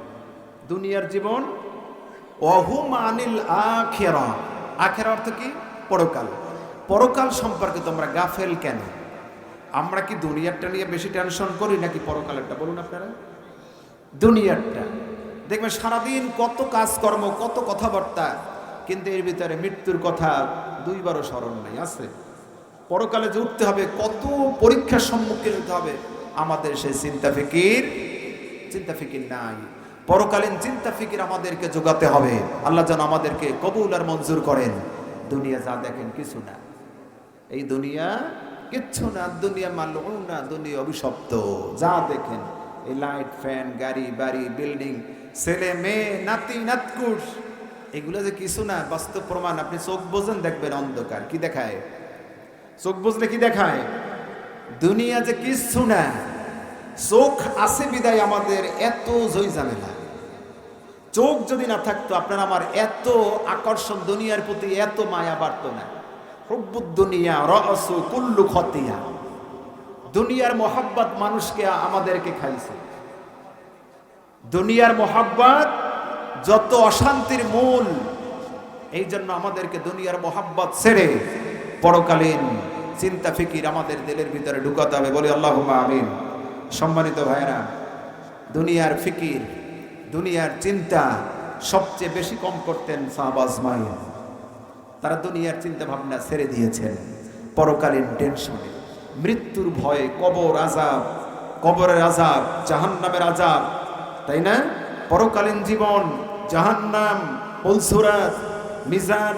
দুনিয়ার জীবন, ওয়াহুম আনিল আখিরা, আখিরা অর্থ কি? পরকাল। পরকাল সম্পর্কে তোমরা গাফেল কেন? আমরা কি দুনিয়ারটা নিয়ে বেশি টেনশন করি নাকি পরকালেরটা? বলুন আপনারা। দুনিয়ারটা দেখবেন সারাদিন কত কাজকর্ম, কত কথাবার্তা, কিন্তু এর ভিতরে মৃত্যুর কথা 2 বারও স্মরণ নাই। আছে পরকালে যে উঠতে হবে, কত পরীক্ষার সম্মুখীন হতে হবে, আমাদের সেই চিন্তা ফিকির নাই। পরকালীন চিন্তা ফিকির আমাদেরকে যোগাতে হবে। আল্লাহ যেন আমাদেরকে কবুল আর মঞ্জুর করেন। দুনিয়া যা দেখেন কিছু না, এই দুনিয়া কিচ্ছু না। দুনিয়া মালউনা, দুনিয়া অভিশপ্ত। যা দেখেন এই লাইট, ফ্যান, গাড়ি বাড়ি, বিল্ডিং, ছেলে মেয়ে, নাতি নাতকুশ, এগুলো যে কিছু না, বাস্তব প্রমাণ। আপনি চোখ বোঝেন, দেখবেন অন্ধকার। কি দেখায়? চোখ বুঝলে কি দেখায়? দুনিয়া যে কিছু না। চোখ আছে বিদায় আমাদের এত জয় ঝামেলা। চোখ যদি না থাকতো, আপনার আমার এত আকর্ষণ দুনিয়ার প্রতি, এত মায়া বাড়তো না। হুব্বুদ দুনিয়া রাসু কুল্লু খতিয়া। দুনিয়ার মোহাব্বত মানুষকে, আমাদেরকে খাইছে। দুনিয়ার মোহাব্বত যত অশান্তির মূল। এই জন্য আমাদেরকে দুনিয়ার মোহাব্বত ছেড়ে পরকালীন চিন্তা ফিকির আমাদের দিলের ভিতরে ঢুকাতে হবে। বলি আল্লাহুম্মা আমিন। সম্মানিত ভাইরা, দুনিয়ার ফিকির, দুনিয়ার চিন্তা সবচেয়ে বেশি কম করতেন সাহাবা আজমাইন। তারা দুনিয়ার চিন্তা ভাবনা ছেড়ে দিয়েছেন পরকালীন টেনশনে, মৃত্যুর ভয়ে, কবর আযাব, কবরের আযাব, জাহান্নামের আযাব, তাই না? পরকালীন জীবন, জাহান্নাম, পুলসুরাত, মিজান,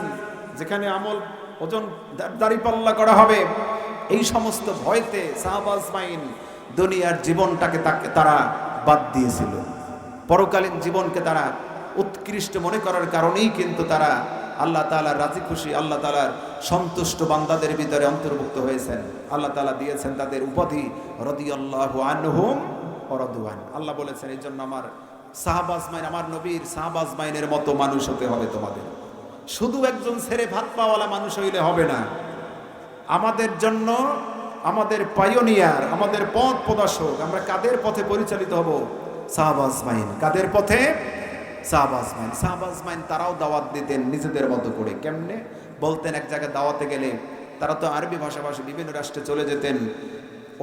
যেখানে আমল ওজন দাঁড়িপাল্লা করা হবে, এই সমস্ত ভয়তে সাহাবা আজমাইন দুনিয়ার জীবনটাকে তারা বাদ দিয়েছিল। পরকালীন জীবনকে তারা উৎকৃষ্ট মনে করার কারণেই কিন্তু তারা আল্লাহ তাআলার রাজি খুশি, আল্লাহ তাআলার সন্তুষ্ট বান্দাদের ভিতরে অন্তর্ভুক্ত হয়েছেন। আল্লাহ তাআলা দিয়েছেন তাদের উপাধি রাদিয়াল্লাহু আনহুম ওয়া রাদু আন। আল্লাহ বলেছেন, এই জন্য আমার সাহাবা আজমাইন, আমার নবীর সাহাবা আজমাইনের মতো মানুষ হতে হবে তোমাদের। শুধু একজন ছেড়ে ভাত পাওয়ালা মানুষ হইলে হবে না। আমাদের জন্য, আমাদের পাইওনিয়ার, আমাদের পথ প্রদর্শক, আমরা কাদের পথে পরিচালিত হব? সাহাবা আজমাইন। কাদের পথে? সাহাবা আজমাইন। সাহাবা আজমাইন তারাও দাওয়াত দিতেন নিজেদের মতো করে। কেমনে বলতেন? এক জায়গায় দাওয়াতে গেলে, তারা তো আরবি ভাষাভাষী, বিভিন্ন রাষ্ট্রে চলে যেতেন,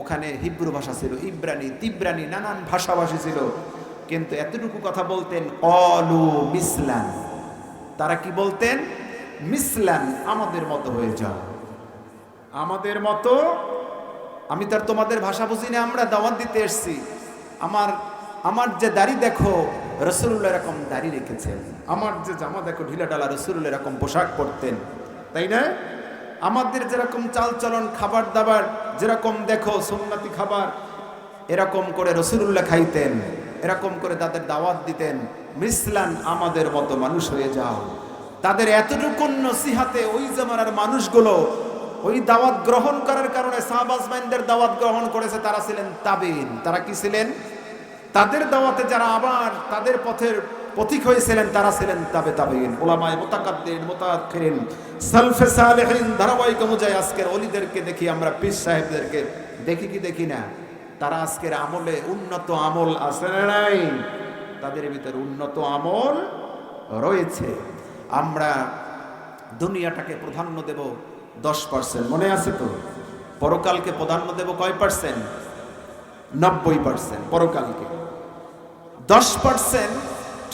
ওখানে হিব্রু ভাষা ছিল, ইব্রানি, তিব্রানি, নানান ভাষাভাষী ছিল, কিন্তু এতটুকু কথা বলতেন, অলু মিসলান। তারা কি বলতেন? মিসলান, আমাদের মতো হয়ে যাও, আমাদের মতো। আমি তার তোমাদের ভাষা বুঝি না, আমরা দাওয়াত দিতে এসছি। আমার যে দাড়ি দেখো, রাসূলুল্লাহ এরকম দাড়ি রেখেছেন। আমার যে জামা দেখো ঢিলা ঢালা, রাসূলুল্লাহ এরকম পোশাক পরতেন, তাই না? আমাদের যেরকম চালচলন, খাবার দাবার যেরকম দেখো সুন্নতি খাবার, এরকম করে রাসূলুল্লাহ খাইতেন, এরকম করে তাদের দাওয়াত দিতেন, মিসলান আমাদের মতো মানুষ হয়ে যাও। তাদের এতটুকু নসিহাতে ওই জামানার মানুষগুলো ওই দাওয়াত গ্রহণ করার কারণে সাহাবাজমাইনদের দাওয়াত গ্রহণ করেছে। তারা ছিলেন তাবিন। তারা কি ছিলেন? তাদের দাওয়াতে যারা আবার তাদের পথের পথিক হয়েছিলেন তারা ছিলেন তাবিন। উলামায়ে মুতাকাদ্দিমিন, মুতাআখিরিন, সালফে সালেহিন ধারাবাহিক অনুযায়ী আজকের ওলিদেরকে দেখি আমরা, পীর সাহেবদেরকে দেখি কি দেখি না? তারা আজকের আমলে উন্নত আমল আছে না নাই? তাদের ভিতরে উন্নত আমল রয়েছে। আমরা দুনিয়াটাকে প্রাধান্য দেব 10%, মনে আছে তো? পরকালকে প্রাধান্য দেব কয় পার্সেন্ট? 90%। পরকালকে 10%।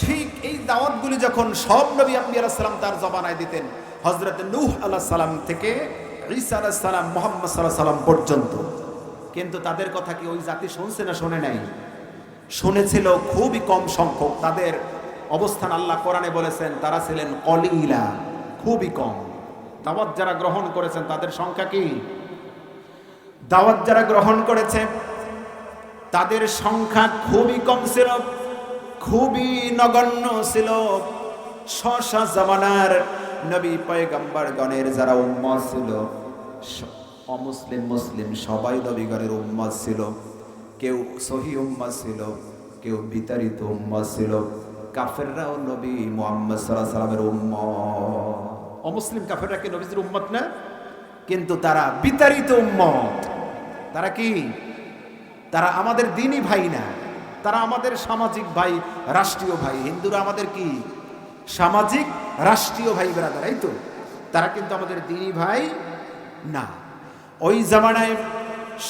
ঠিক এই দাওয়াতগুলি যখন সব নবী আম্বিয়া আলাইহিস সালাম তার জবানায় দিতেন, হযরত নূহ আলাইহিস সালাম থেকে ঈসা আলাইহিস সালাম, মুহাম্মদ সাল্লাল্লাহু আলাইহি সাল্লাম পর্যন্ত, কিন্তু তাদের কথা কি ওই জাতি শুনছে না শোনে নাই? শুনেছিল খুবই কম সংখ্যক। তাদের অবস্থান আল্লাহ কোরআনে বলেছেন তারা ছিলেন কলিলা, খুবই কম। দাওয়াত যারা গ্রহণ করেছেন তাদের সংখ্যা কি? দাওয়াত যারা গ্রহণ করেছে তাদের সংখ্যা খুবই কম ছিল, খুবই নগণ্য ছিল। শশা জামানার নবী পয়গম্বরগণের যারা উম্মত ছিল, অমুসলিম মুসলিম সবাই নবীগণের উম্মত ছিল। কেউ সহি উম্মত ছিল, কেউ বিতাড়িত উম্মত ছিল। কাফেররাও নবী মুহাম্মদ সাল্লাল্লাহু আলাইহি সাল্লামের উম্মত। অমুসলিম কাফেররা কি নবীর উম্মত না? কিন্তু তারা বিতাড়িত উম্মত। তারা কি? তারা আমাদের দ্বীনি ভাই না, তারা আমাদের সামাজিক ভাই, রাষ্ট্রীয় ভাই। হিন্দুরা আমাদের কি? সামাজিক রাষ্ট্রীয় ভাই ব্রাদার, এই তো। তারা কিন্তু আমাদের দ্বীনি ভাই না। ওই জামানায়,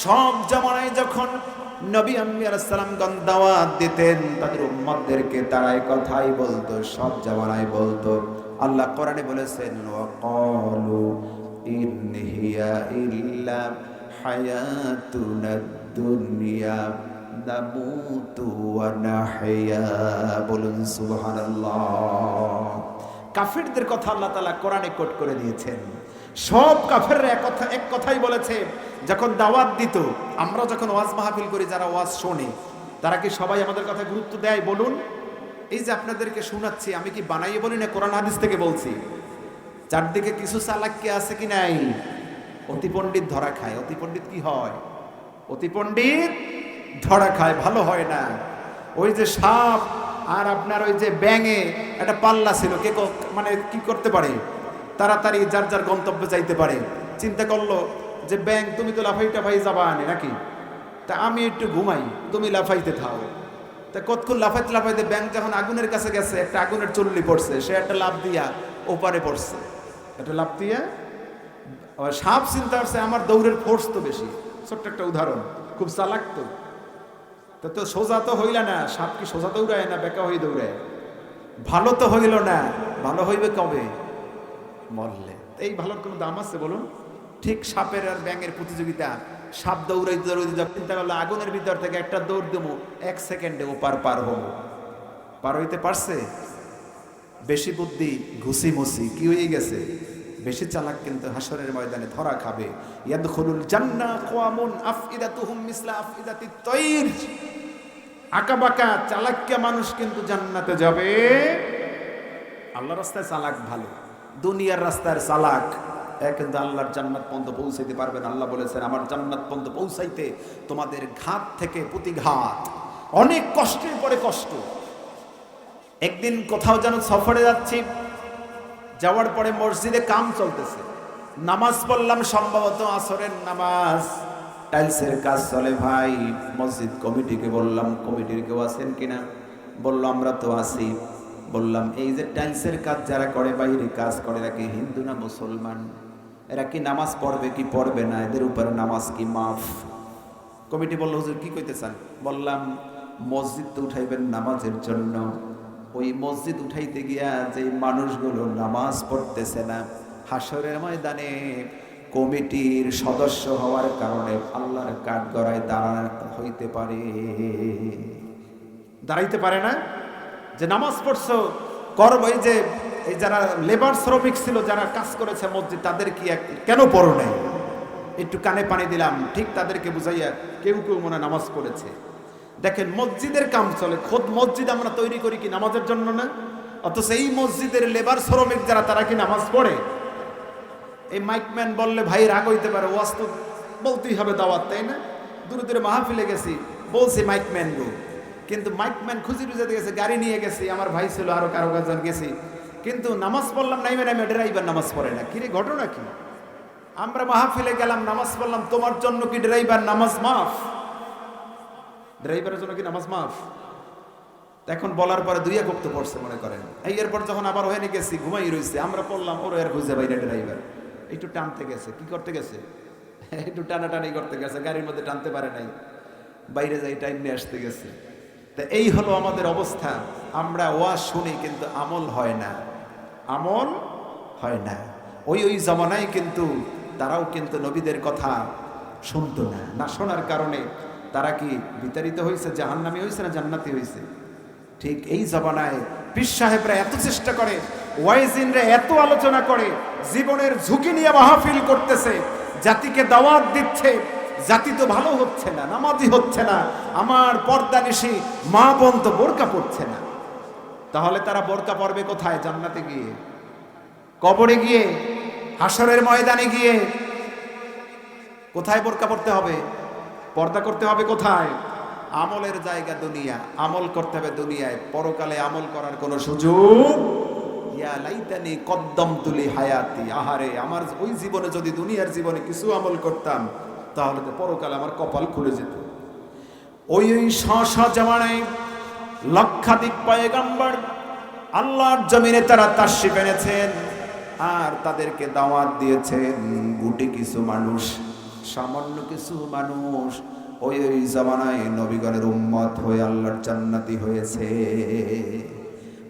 সব জামানায় যখন নবী আম্বিয়া আলাইহিস সালামগণ দাওয়াত দিতেন তাদের উম্মতদেরকে, তারা এই কথাই বলতো, সব জামানায় বলতো। আল্লাহ কোরআনে বলেছেন ওয়াকালু ইন হিয়া ইল্লা হায়াতুনাদ দুনিয়া নামুতু ওয়া নাহইয়া। বলুন সুবহানাল্লাহ। কাফেরদের কথা আল্লাহ তাআলা কোরআনে কোট করে দিয়েছেন। সব কাফেররা এক কথাই বলেছে যখন দাওয়াত দিত। আমরা যখন ওয়াজ মাহফিল করি, যারা ওয়াজ শোনে, তারা কি সবাই আমাদের কথা গুরুত্ব দেয়? বলুন। এই যে আপনাদেরকে শোনাচ্ছি, আমি কি বানাইয়ে বলি না কোরআন হাদিস থেকে বলছি? চারদিকে কিছু চালাক কি আছে কি নাই? অতি পণ্ডিত ধরা খায়। অতি পণ্ডিত কি হয়? অতি পণ্ডিত ধরা খায়, ভালো হয় না। ওই যে সাপ আর আপনার ওই যে ব্যাঙে একটা পাল্লা ছিল, কে মানে কি করতে পারে? তাড়াতাড়ি যার যার গন্তব্যে যাইতে পারে। চিন্তা করলো যে ব্যাঙ, তুমি তো লাফাই টাফাই যাবা আনে নাকি, তা আমি একটু ঘুমাই, তুমি লাফাইতে থাও। তা কতক্ষণ লাফাইতে লাফাইতে ব্যাঙ যখন আগুনের কাছে গেছে, একটা আগুনের চুল্লি পড়ছে, সে একটা লাফ দিয়া ওপারে পড়ছে। একটা লাফ দিয়া সাপ চিন্তা করছে আমার দৌড়ের ফোর্স তো বেশি। ছোট্ট একটা উদাহরণ, খুব চালাক তো। তো সোজা তো হইল না। সাপ কি সোজা দৌড়ায় না বেকা হয়ে দৌড়ায়? ভালো তো হইল না। ভালো হইবে কবে? মরলে। এই ভালোর কোনো দাম আছে বলুন? ঠিক সাপের আর ব্যাঙের প্রতিযোগিতা। সাপ দৌড়াইতে দৌড়াইতে যখন চিন্তা করলো আগুনের ভিতর থেকে একটা দৌড় দেবো, 1 সেকেন্ডে ওপার পার হবো। পার হইতে পারছে? বেশি বুদ্ধি ঘুষি মুসি কি হয়ে গেছে? বেশি চালাক কিন্তু হাসরের ময়দানে ধরা খাবে। ইয়াদখুলুল জান্নাহ কওয়ামুন আফইদাতুহুম মিসলা আফইদাতিত তাইর। আঁকাবাঁকা চালাক্কা মানুষ কিন্তু জান্নাতে যাবে। আল্লাহর রাস্তায় চালাক ভালো, দুনিয়ার রাস্তায় চালাক কিন্তু আল্লাহর জান্নাত পর্যন্ত পৌঁছাইতে পারবে না। আল্লাহ বলেছেন আমার জান্নাত পর্যন্ত পৌঁছাইতে তোমাদের ঘাত থেকে প্রতিঘাত, অনেক কষ্টের পরে কষ্ট। একদিন কোথাও যেন সফরে যাচ্ছি, যাওয়ার পরে মসজিদে কাম চলতেছে, নামাজ পড়লাম, সম্ভবত আসরের নামাজ। টাইলসের কাজ চলে ভাই। মসজিদ কমিটিকে বললাম, কমিটির কেউ আছেন কিনা? বললো আমরা তো আছি। বললাম এই যে টাইলসের কাজ যারা করে, বাইরে কাজ করে, এরা কি হিন্দু না মুসলমান? এরা কি নামাজ পড়বে কি পড়বে না? এদের উপরে নামাজ কি মাফ? কমিটি বললো হুজুর কি কইতে চান? বললাম মসজিদ তো উঠাইবেন নামাজের জন্য, ওই মসজিদ উঠাইতে গিয়া যে মানুষগুলো নামাজ পড়তেছে না, হাসরের ময়দানে কমিটির সদস্য হওয়ার কারণে আল্লাহর কাঠগড়ায় হইতে পারে। দাঁড়াইতে পারে না যে নামাজ পড়ছো করবো, এই যে এই যারা লেবার শ্রমিক ছিল, যারা কাজ করেছে মসজিদ, তাদের কি কেন পড়ো নাই? একটু কানে পানি দিলাম, ঠিক তাদেরকে বুঝাইয়া কেউ কেউ মনে হয় নামাজ পড়েছে। দেখেন, মসজিদের কাম চলে, খোদ মসজিদ আমরা তৈরি করি কি নামাজের জন্য না? অথচ এই মসজিদের লেবার শ্রমিক যারা, তারা কি নামাজ পড়ে? এই মাইকম্যান বললে ভাই রাগ হইতে পারে, ওয়াজ তো বলতেই হবে, দাওয়াত, তাই না? দূরে দূরে মাহফিলে গেছি, বলছি মাইকম্যান গো, কিন্তু মাইকম্যান খুঁজে খুঁজে গেছে, গাড়ি নিয়ে গেছি, আমার ভাই ছিল, আরো কারো কাজন গেছি, কিন্তু নামাজ পড়লাম নাইমে নাইমে, ড্রাইভার নামাজ পড়ে না। কিরে, ঘটনা কি? আমরা মাহফিলে গেলাম, নামাজ পড়লাম, তোমার জন্য কি ড্রাইভার নামাজ মাফ? ড্রাইভারের জন্য কি নামাজ মাফ? এখন বলার পরে দুই এক বক্তব্য পড়ছে মনে করেন। এই এরপর যখন আবার ওখানে গেছি, ঘুমাই রয়েছে, আমরা পড়লাম, ওর এর খুঁজে বাইরে ড্রাইভার একটু টানতে গেছে, কি করতে গেছে? একটু টানাটানি করতে গেছে, গাড়ির মধ্যে টানতে পারে নাই, বাইরে যাই টাইম নিয়ে আসতে গেছে। তা এই হলো আমাদের অবস্থা। আমরা ওয়াজ শুনি কিন্তু আমল হয় না, আমল হয় না। ওই জমানায় কিন্তু তারাও কিন্তু নবীদের কথা শুনতো না, না শোনার কারণে তারা কি বিতাড়িত হয়েছে, জাহান্নামী হয়েছে না জান্নাতি হয়েছে? ঠিক এই জমানায় পীর সাহেবরা এত চেষ্টা করে, ওয়াইজিনরা এত আলোচনা করে, জীবনের ঝুঁকি নিয়ে মাহফিল করতেছে, জাতিকে দাওয়াত দিচ্ছে, জাতি তো ভালো হচ্ছে না, নামাজি হচ্ছে না, আমার পর্দানিশী মা বোন তো বোরকা পড়ছে না। তাহলে তারা বোরকা পরবে কোথায়? জান্নাতে গিয়ে, কবরে গিয়ে, হাসরের ময়দানে গিয়ে। কোথায় বোরকা পড়তে হবে? পর্দা করতে হবে কোথায়? আমলের জায়গা দুনিয়া, আমল করতে হবে দুনিয়ায়, পরকালে আমল করার কোনো সুযোগ। ইয়া লাইতানি কদ্দমতু লি হায়াতি, আহারে আমার ওই জীবনে যদি দুনিয়ার জীবনে কিছু আমল করতাম, তাহলে তো পরকালে আমার কপাল খুলে যেত। ওই জামানায় লক্ষাধিক পয়গম্বর আল্লাহর জমিনে তারা তাশরিফ এনেছেন, আর তাদেরকে দাওয়াত দিয়েছেন গুটি কিছু মানুষ, সামান্য কিছু মানুষ। ওই জামানায় নবীগণের উম্মত হয়ে আল্লাহর জান্নাতি হয়েছে,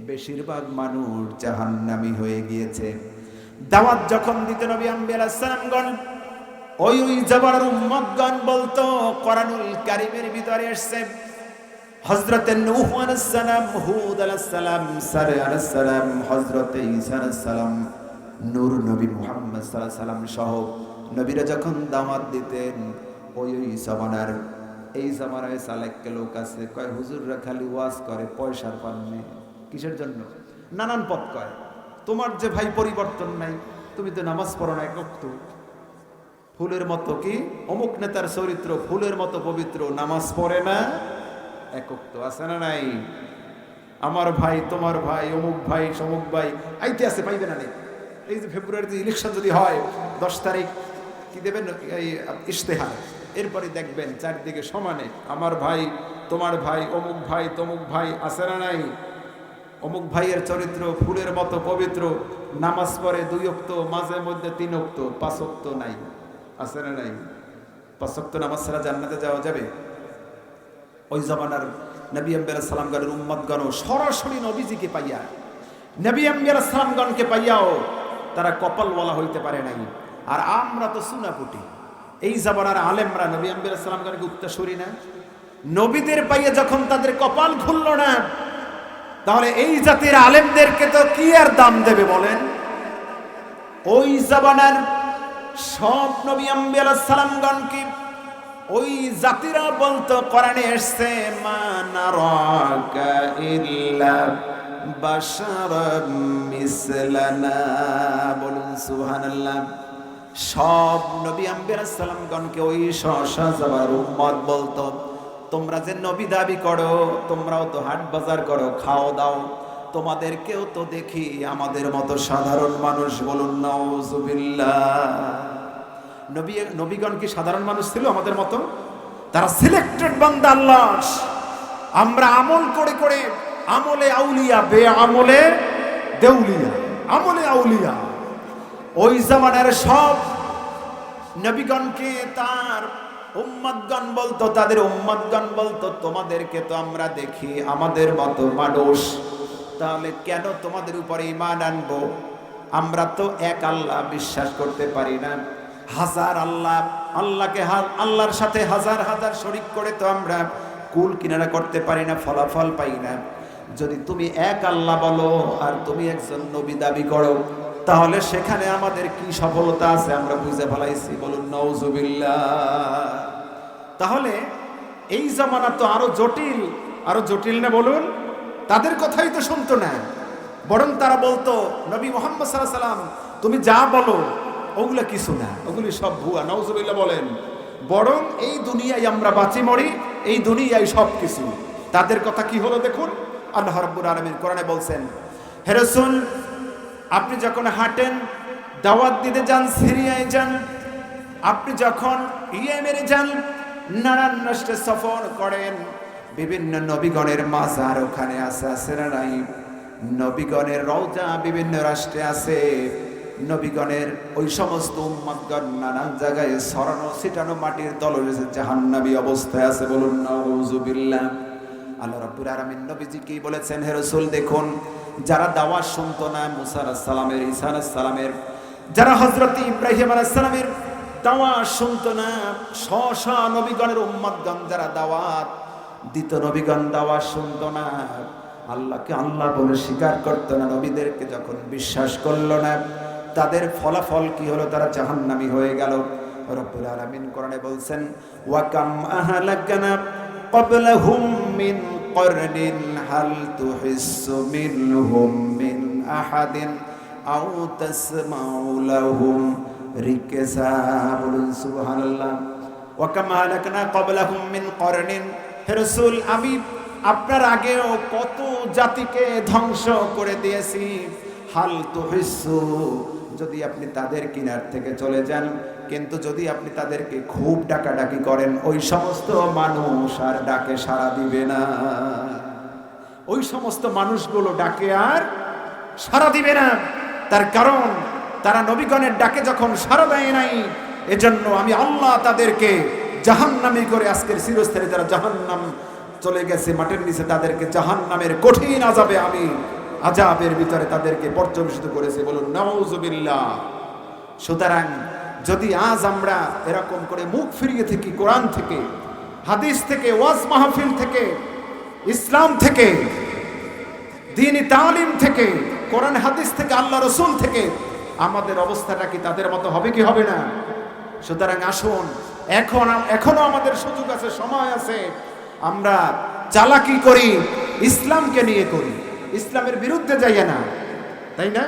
বেশিরভাগ মানুষ জাহান্নামী হয়ে গিয়েছে। দাওয়াত যখন দিতে নবী আম্বিয়া আলাইহিস সালামগণ, ওই জামানার উম্মতগণ বলতো, কোরআনুল কারীমের ভিতরে আসছে হযরত নূহ আলাইহিস সালাম, হুদ আলাইহিস সালাম, সালেহ আলাইহিস সালাম, হযরত ঈসা আলাইহিস সালাম, নূর নবী মুহাম্মদ সাল্লাল্লাহু আলাইহি সাল্লাম সহ নবীরা যখন দাওয়াত দিতেন, ওই জামানার, এই জামানায় সালেককে লোক আছে, কয় হুজুররা খালি ওয়াজ করে পয়সার পান্নে। কিসের জন্য? নানান পথ কয়, তোমার যে ভাই পরিবর্তন নাই, তুমি তো নামাজ পড়ো না এক ওয়াক্ত, ফুলের মতো, কি অমুক নেতার চরিত্র ফুলের মতো পবিত্র, নামাজ পড়ে না এক ওয়াক্ত, আছে না নাই? আমার ভাই, তোমার ভাই, অমুক ভাই, সমুক ভাই আইতে আছে, পাইবে না। এই যে ফেব্রুয়ারিতে ইলেকশন যদি হয়, 10 তারিখ কি দেবেন এই ইশতেহার, এরপরে দেখবেন চারদিকে সমানে আমার ভাই, তোমার ভাই, অমুক ভাই, তমুক ভাই, আছে না নাই? অমুক ভাইয়ের চরিত্র ফুলের মতো পবিত্র, নামাজ পড়ে 2 ওয়াক্ত, মাঝে মধ্যে 3 ওয়াক্ত, 5 ওয়াক্ত নাই, আছে না নাই? 5 ওয়াক্ত নামাজ ছাড়া জান্নাতে যাওয়া যাবে? ওই জামানার নবী আম্বিয়া আলাইহিস সালামগণের উম্মতগণ সরাসরি নবীজিকে পাইয়া, নবী আম্বিয়া আলাইহিস সালামগণকে পাইয়াও তারা কপালওয়ালা হইতে পারে নাই। আর আমরা তো সুনাপুটি। এই জামানার আলেমরা নবী আম্বিয়া আলাইহিস সালামগণকে উত্তরসূরি না? নবীদের পাইয়া যখন তাদের কপাল খুলল না, তাহলে এই জাতির আলেমদেরকে তো কি আর দাম দেবে বলেন? ওই জামানার সব নবী আম্বিয়া আলাইহিস সালামগণকে ওই জাতিরা বলতো, কোরআনে এসেছে, মা নারাকা ইল্লা বাশারাম মিসলানা, বলুন সুবহানাল্লাহ। সব নবী আম্বিয়া আলাইহিস সালামগণকে ওই সহসাজাবার উম্মত বলতো, তোমরা যে নবী দাবি করো, তোমরাও তো হাট বাজার করো, খাও দাও, তোমাদেরকেও তো দেখি আমাদের মতো সাধারণ মানুষ, বলুন নাউজুবিল্লাহ। নবীগণ কি সাধারণ মানুষ ছিল আমাদের মতো? তারা সিলেক্টেড বান্দা আল্লাহর। আমরা আমল করে করে, আমলে আউলিয়া, বে আমলে দেউলিয়া, আমলে আউলিয়া। ওই জামানার সব নবীগণকে তার উম্মতগণ বলতো, তাদের উম্মতগণ বলতো, তোমাদেরকে তো আমরা দেখি আমাদের মতো মানুষ, তাহলে কেন তোমাদের উপরে ঈমান আনবো? আমরা তো এক আল্লাহ বিশ্বাস করতে পারি না, হাজার আল্লাহ, আল্লাহকে আল্লাহর সাথে হাজার হাজার শরীক করে তো আমরা কুল কিনারা করতে পারি না, ফলাফল পাই না। যদি তুমি এক আল্লাহ বলো আর তুমি একজন নবী দাবি করো, তাহলে সেখানে আমাদের কি সফলতা আছে আমরা বুঝে ফেলাইছি। বলুন নাউজুবিল্লাহ। তাহলে এই জামানা তো আরো জটিল না? বলুন, তাদের কথাই তো শুনতো না, বরং তারা বলতো নবী মুহাম্মদ সাল্লাল্লাহু আলাইহি সাল্লাম তুমি যা বলো ওগুলা কিছু না, ওগুলি সব ভুয়া। নাউজুবিল্লাহ বলেন। বরং এই দুনিয়ায় আমরা বাঁচি মরি, এই দুনিয়ায় সব কিছু। তাদের কথা কি হলো দেখুন, আল্লাহ রাব্বুল আলামিন কোরআনে বলছেন, হে রাসূল আপনি যখন হাঁটেন, দাওয়াত দিতে যান, সিরিয়ায় যান, আপনি যখন ইয়েমেনে যান, নানান রাষ্ট্রে সফর করেন, বিভিন্ন নবীগণের মাজার ওখানে আছে না নাই? নবীগণের রওজা বিভিন্ন রাষ্ট্রে আছে। নবীগণের ওই সমস্ত উম্মতগণ নানান জায়গায় ছড়ানো ছিটানো মাটির তলদেশে জাহান্নামী অবস্থায় আছে। বলুন নাউজুবিল্লাহ। আল্লাহ রাব্বুল আলামিন নবীজিকে বলেছেন, হে রাসূল দেখুন, যারা দাওয়াত শুনতো না মুসা আলাইহিস সালামের, ঈসা আলাইহিস সালামের, যারা হযরত ইব্রাহিম আলাইহিস সালামের দাওয়াত শুনতো না, শশ নবীগণের উম্মতগণ যারা দাওয়াত দিত, নবীগণ দাওয়াত শুনতো না, আল্লাহকে আল্লাহ বলে স্বীকার করতো না, নবীদেরকে যখন বিশ্বাস করলো না, তাদের ফলাফল কি হলো? তারা জাহান্নামী হয়ে গেল। রব্বুল আলামিন কোরআনে বলছেন, ওয়া কাম আহলাকনা ক্বাবলাহুম মিন করনিন হাল তুহিসসু মিনহুম মিন আহাদিন আও তাসমাউ লাহুম রিকসা। বলুন সুবহানাল্লাহ। ওয়া কাম আহলাকনা ক্বাবলাহুম মিন করনিন, হে রাসূল আমি আপনার আগেও কত জাতিকে ধ্বংস করে দিয়েছি। হাল তুহিসসু, যদি আপনি তাদের কিনার থেকে চলে যান, কিন্তু যদি আপনি তাদেরকে খুব ডাকাডাকি করেন, ওই সমস্ত মানুষ আর ডাকে সাড়া দিবে না। ওই সমস্ত মানুষগুলো ডাকে আর সাড়া দিবে না। তার কারণ তারা নবীগণের ডাকে যখন সাড়া দেয় নাই, এজন্য আমি আল্লাহ তাদেরকে জাহান্নামী করে আজকের চিরস্থায়ী যারা জাহান্নাম চলে গেছে মাটির নিচে, তাদেরকে জাহান্নামের কঠিন আযাবে আমি আযাবের ভিতরে তাদেরকে পর্যবেসিত করেছে। বলুন নাউজুবিল্লাহ। সুতরাং যদি আজ আমরা এরকম করে মুখ ফিরিয়ে থাকি কোরআন থেকে, হাদিস থেকে, ওয়াজ মাহফিল থেকে, ইসলাম থেকে, দ্বীনি তালিম থেকে, কোরআন হাদিস থেকে, আল্লাহ রাসূল থেকে, আমাদের অবস্থাটা কি তাদের মতো হবে কি হবে না? সুতরাং আসুন, এখনো আমাদের সুযোগ আছে, সময় আছে, আমরা চালাকি করি, ইসলামকে নিয়ে করি, ইসলামের বিরুদ্ধে যাইয়া না, তাই না?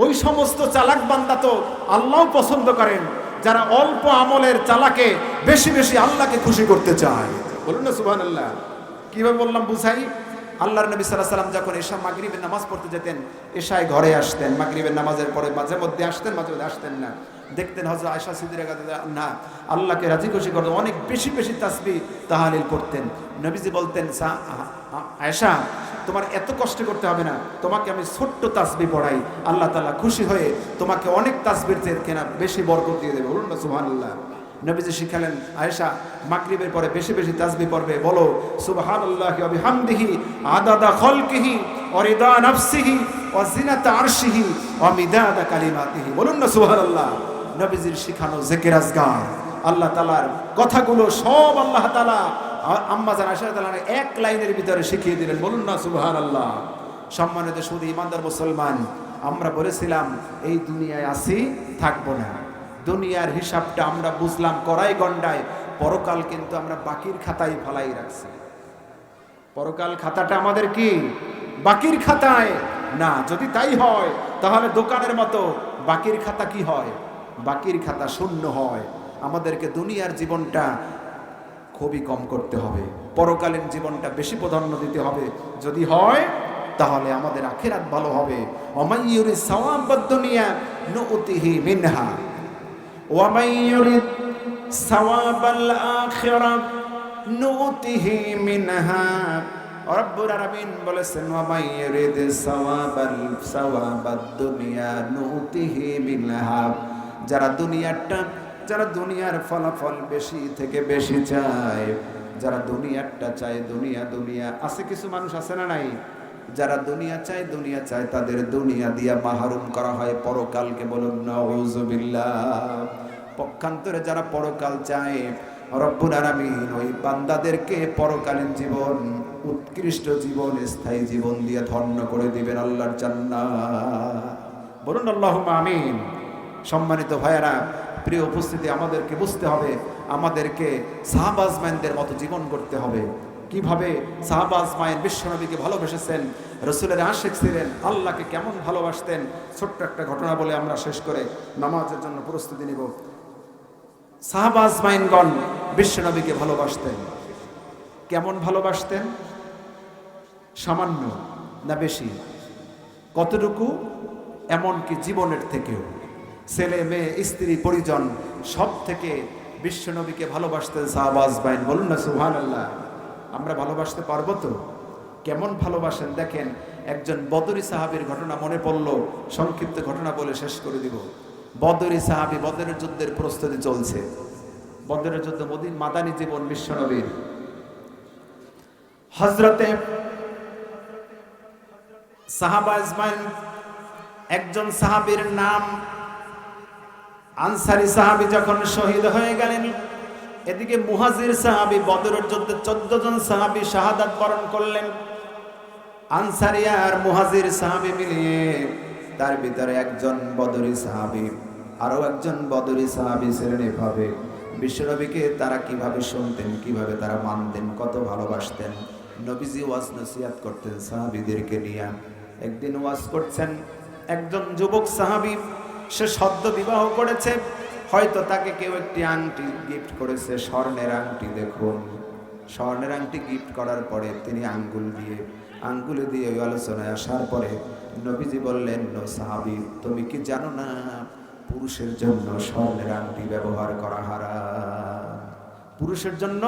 ওই সমস্ত চালাক বান্দা তো আল্লাহ পছন্দ করেন যারা অল্প আমলের চালাকে বেশি বেশি আল্লাহকে খুশি করতে চায়। বলুন না সুবহানাল্লাহ। কিভাবে বললাম বুঝাই। আল্লাহর নবী সাল্লাল্লাহু আলাইহি ওয়াসাল্লাম যখন এশা মাগরিবের নামাজ পড়তে যেতেন, এশায় ঘরে আসতেন, মাগরিবের নামাজের পরে মাঝে মধ্যে আসতেন, মাঝে মধ্যে আসতেন না। দেখতেন হযরত আয়েশা সিদ্দিকা না আল্লাহকে রাজি খুশি করতেন, অনেক বেশি বেশি তাসবিহ তাহলিল করতেন। নবীজি বলতেন, আয়েশা তোমার এত কষ্ট করতে হবে না, তোমাকে আমি ছোট্ট তাসবিহ পড়াই, আল্লাহ তাআলা খুশি হয়ে তোমাকে অনেক তাসবিহর চেয়ে কেনা বেশি বরকত দিয়ে দেবে। বলুন না সুবহানাল্লাহ। নবীজি শিখালেন, আয়েশা মাগরিবের পরে বেশি বেশি তাসবিহ পড়বে, বলো সুবহানাল্লাহি ওয়া বিহামদিহি আদাদা খালকিহি ওয়া রিদা নাফসিহি ওয়া জিনাতা আরশিহি ওয়া মিদাদা কালিমাতিহি। বলুন না সুবহানাল্লাহ। নবীজির শিখানো জিকির আজকার, আল্লাহ তাআলার কথাগুলো সব আল্লাহ তাআলা আম্মা জান আয়েশা তাআলা এক লাইনের ভিতরে শিখিয়ে দিলেন। বলুন না সুবহানাল্লাহ। সম্মানিত শুধু ইমানদার মুসলমান, আমরা বলেছিলাম এই দুনিয়ায় আছি, থাকবো না। দুনিয়ার হিসাবটা আমরা বুঝলাম কড়াই গন্ডায়, পরকাল কিন্তু আমরা বাকির খাতায় ফলাই রাখছি। পরকাল খাতাটা আমাদের কি বাকির খাতায় না? যদি তাই হয় তাহলে দোকানের মতো বাকির খাতা কি হয়? বাকির খাতা শূন্য হয়। আমাদেরকে দুনিয়ার জীবনটা খুবই কম করতে হবে, পরকালীন জীবনটা বেশি প্রাধান্য দিতে হবে। যদি হয় তাহলে আমাদের আখিরাত ভালো হবে। ওমাইয়ুরি সাওয়াবাদ দুনিয়া নুতিহি মিনহা ওয়ামাই ইউরিদ সাওয়াবাল আখিরা নুতিহি মিনহা। রব্বুল আলামিন বলেছেন, ওয়ামাই ইউরিদ সাওয়াবাদ দুনিয়া নুতিহি মিনহা। যারা দুনিয়ার ফলাফল বেশি থেকে বেশি চায়, যারা দুনিয়ারটা চায়, দুনিয়া আছে, কিছু মানুষ আছে না নাই, যারা দুনিয়া চায় তাদের দুনিয়া দিয়া মাহরুম করা হয় পরকালকে। বলুন নাউযুবিল্লাহ। পক্ষান্তরে যারা পরকাল চায় রব্বুল আলামিন ওই বান্দাদেরকে পরকালীন জীবন, উৎকৃষ্ট জীবন, স্থায়ী জীবন দিয়ে ধন্য করে দিবেন আল্লাহর জান্নাত। বলুন আল্লাহুম্মা আমিন। সম্মানিত ভাইয়েরা, প্রিয় উপস্থিতি, আমাদেরকে বুঝতে হবে, আমাদেরকে সাহাবা আজমাইনদের মতো জীবন করতে হবে। কিভাবে সাহাবা আজমাইন বিশ্বনবীকে ভালোবেসেছেন, রসুলের আশিক ছিলেন, আল্লাহকে কেমন ভালোবাসতেন, ছোট্ট একটা ঘটনা বলে আমরা শেষ করে নামাজের জন্য প্রস্তুতি নিব। সাহাবা আজমাইনগণ বিশ্বনবীকে ভালোবাসতেন। কেমন ভালোবাসতেন? সামান্য না বেশি? কতটুকু? এমনকি জীবনের থেকেও, ছেলে মেয়ে স্ত্রী পরিজন সব থেকে বিশ্বনবীকে ভালোবাসতেন সাহাবা আজমাইন। বলুন না সুবহানাল্লাহ। আমরা ভালোবাসতে পারবো তো? কেমন ভালোবাসেন দেখেন। একজন বদরি সাহাবীর ঘটনা মনে পড়লো, সংক্ষিপ্ত ঘটনা বলে শেষ করে দিব। বদরি সাহাবী, বদরের যুদ্ধের প্রস্তুতি চলছে। বদরের যুদ্ধ মাদানী জীবন বিশ্বনবীর। হযরতে সাহাবা আজমাইন, একজন সাহাবীর নাম আনসারী সাহাবী যখন শহীদ হয়ে গেলেন, এদিকে মুহাজির সাহাবী, বদরের যুদ্ধে 14 জন সাহাবী শাহাদাত বরণ করলেন। আনসারী আর মুহাজির সাহাবী মিলিয়ে তার ভিতরে একজন বদরি সাহাবী, আরো একজন বদরি সাহাবী ছিলেন। এভাবে বিশ্বনবীকে তারা কিভাবে শুনতেন, কিভাবে তারা মানতেন, কত ভালোবাসতেন। নবীজি ওয়াজ নসিহত করতেন সাহাবীদেরকে নিয়ে। একদিন ওয়াজ করছেন, একজন যুবক সাহাবী, সে সদ্য বিবাহ করেছে, হয়তো তাকে কেউ একটি আংটি গিফট করেছে, স্বর্ণের আংটি। দেখুন, স্বর্ণের আংটি গিফট করার পরে তিনি আঙ্গুলে দিয়ে ওই আলোচনায় আসার পরে নবীজি বললেন, নো সাহাবী, তুমি কি জানো না পুরুষের জন্য স্বর্ণের আংটি ব্যবহার করা হারাম? পুরুষের জন্য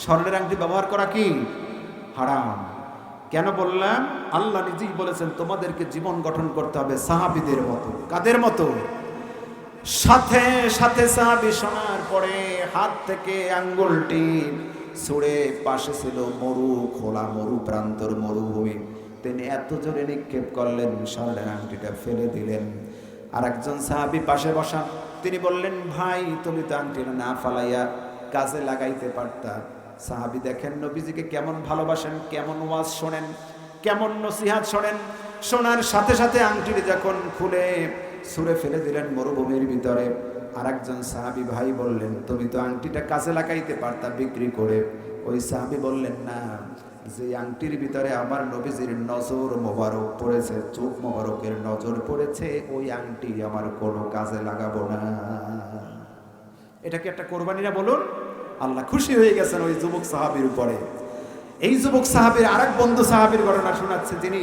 স্বর্ণের আংটি ব্যবহার করা কি হারাম? কেন বললাম? আল্লাহ নিজেই বলেছেন তোমাদেরকে জীবন গঠন করতে হবে সাহাবীদের মতো। কাদের মতো? সাথে সাথে সাহাবী শোনার পরে হাত থেকে আঙ্গুলটি ছুঁড়ে, পাশে ছিল মরু, খোলা মরু প্রান্তর মরুভূমি, তিনি এত জোরে নিক্ষেপ করলেন, স্বর্ণের আংটিটা ফেলে দিলেন। আর একজন সাহাবী পাশে বসা, তিনি বললেন, ভাই তুমি তো আংটিটা না ফালাইয়া কাজে লাগাইতে পারতা। সাহাবী দেখেন নবীজিকে কেমন ভালোবাসেন, কেমন ওয়াজ শোনেন, কেমন নসিহত শোনেন। শোনার সাথে সাথে আংটিটি যখন খুলে ছুঁড়ে ফেলে দিলেন মরুভূমির ভিতরে। আর একজন সাহাবী ভাই বললেন, তুমি তো আংটিটা কাজে লাগাইতে পারতা বিক্রি করে। ওই সাহাবী বললেন, না, যে আংটির ভিতরে আমার নবীজির নজর মোবারক পড়েছে, চোখ মোবারকের নজর পড়েছে, ওই আংটি আমার কোনো কাজে লাগাবো না। এটা কি একটা কোরবানি না? বলুন। আল্লাহ খুশি হয়ে গেছেন ওই যুবক সাহাবীর উপরে। এই যুবক সাহাবীর আরেক বন্ধু সাহাবীর ঘটনা শোনাচ্ছে, যিনি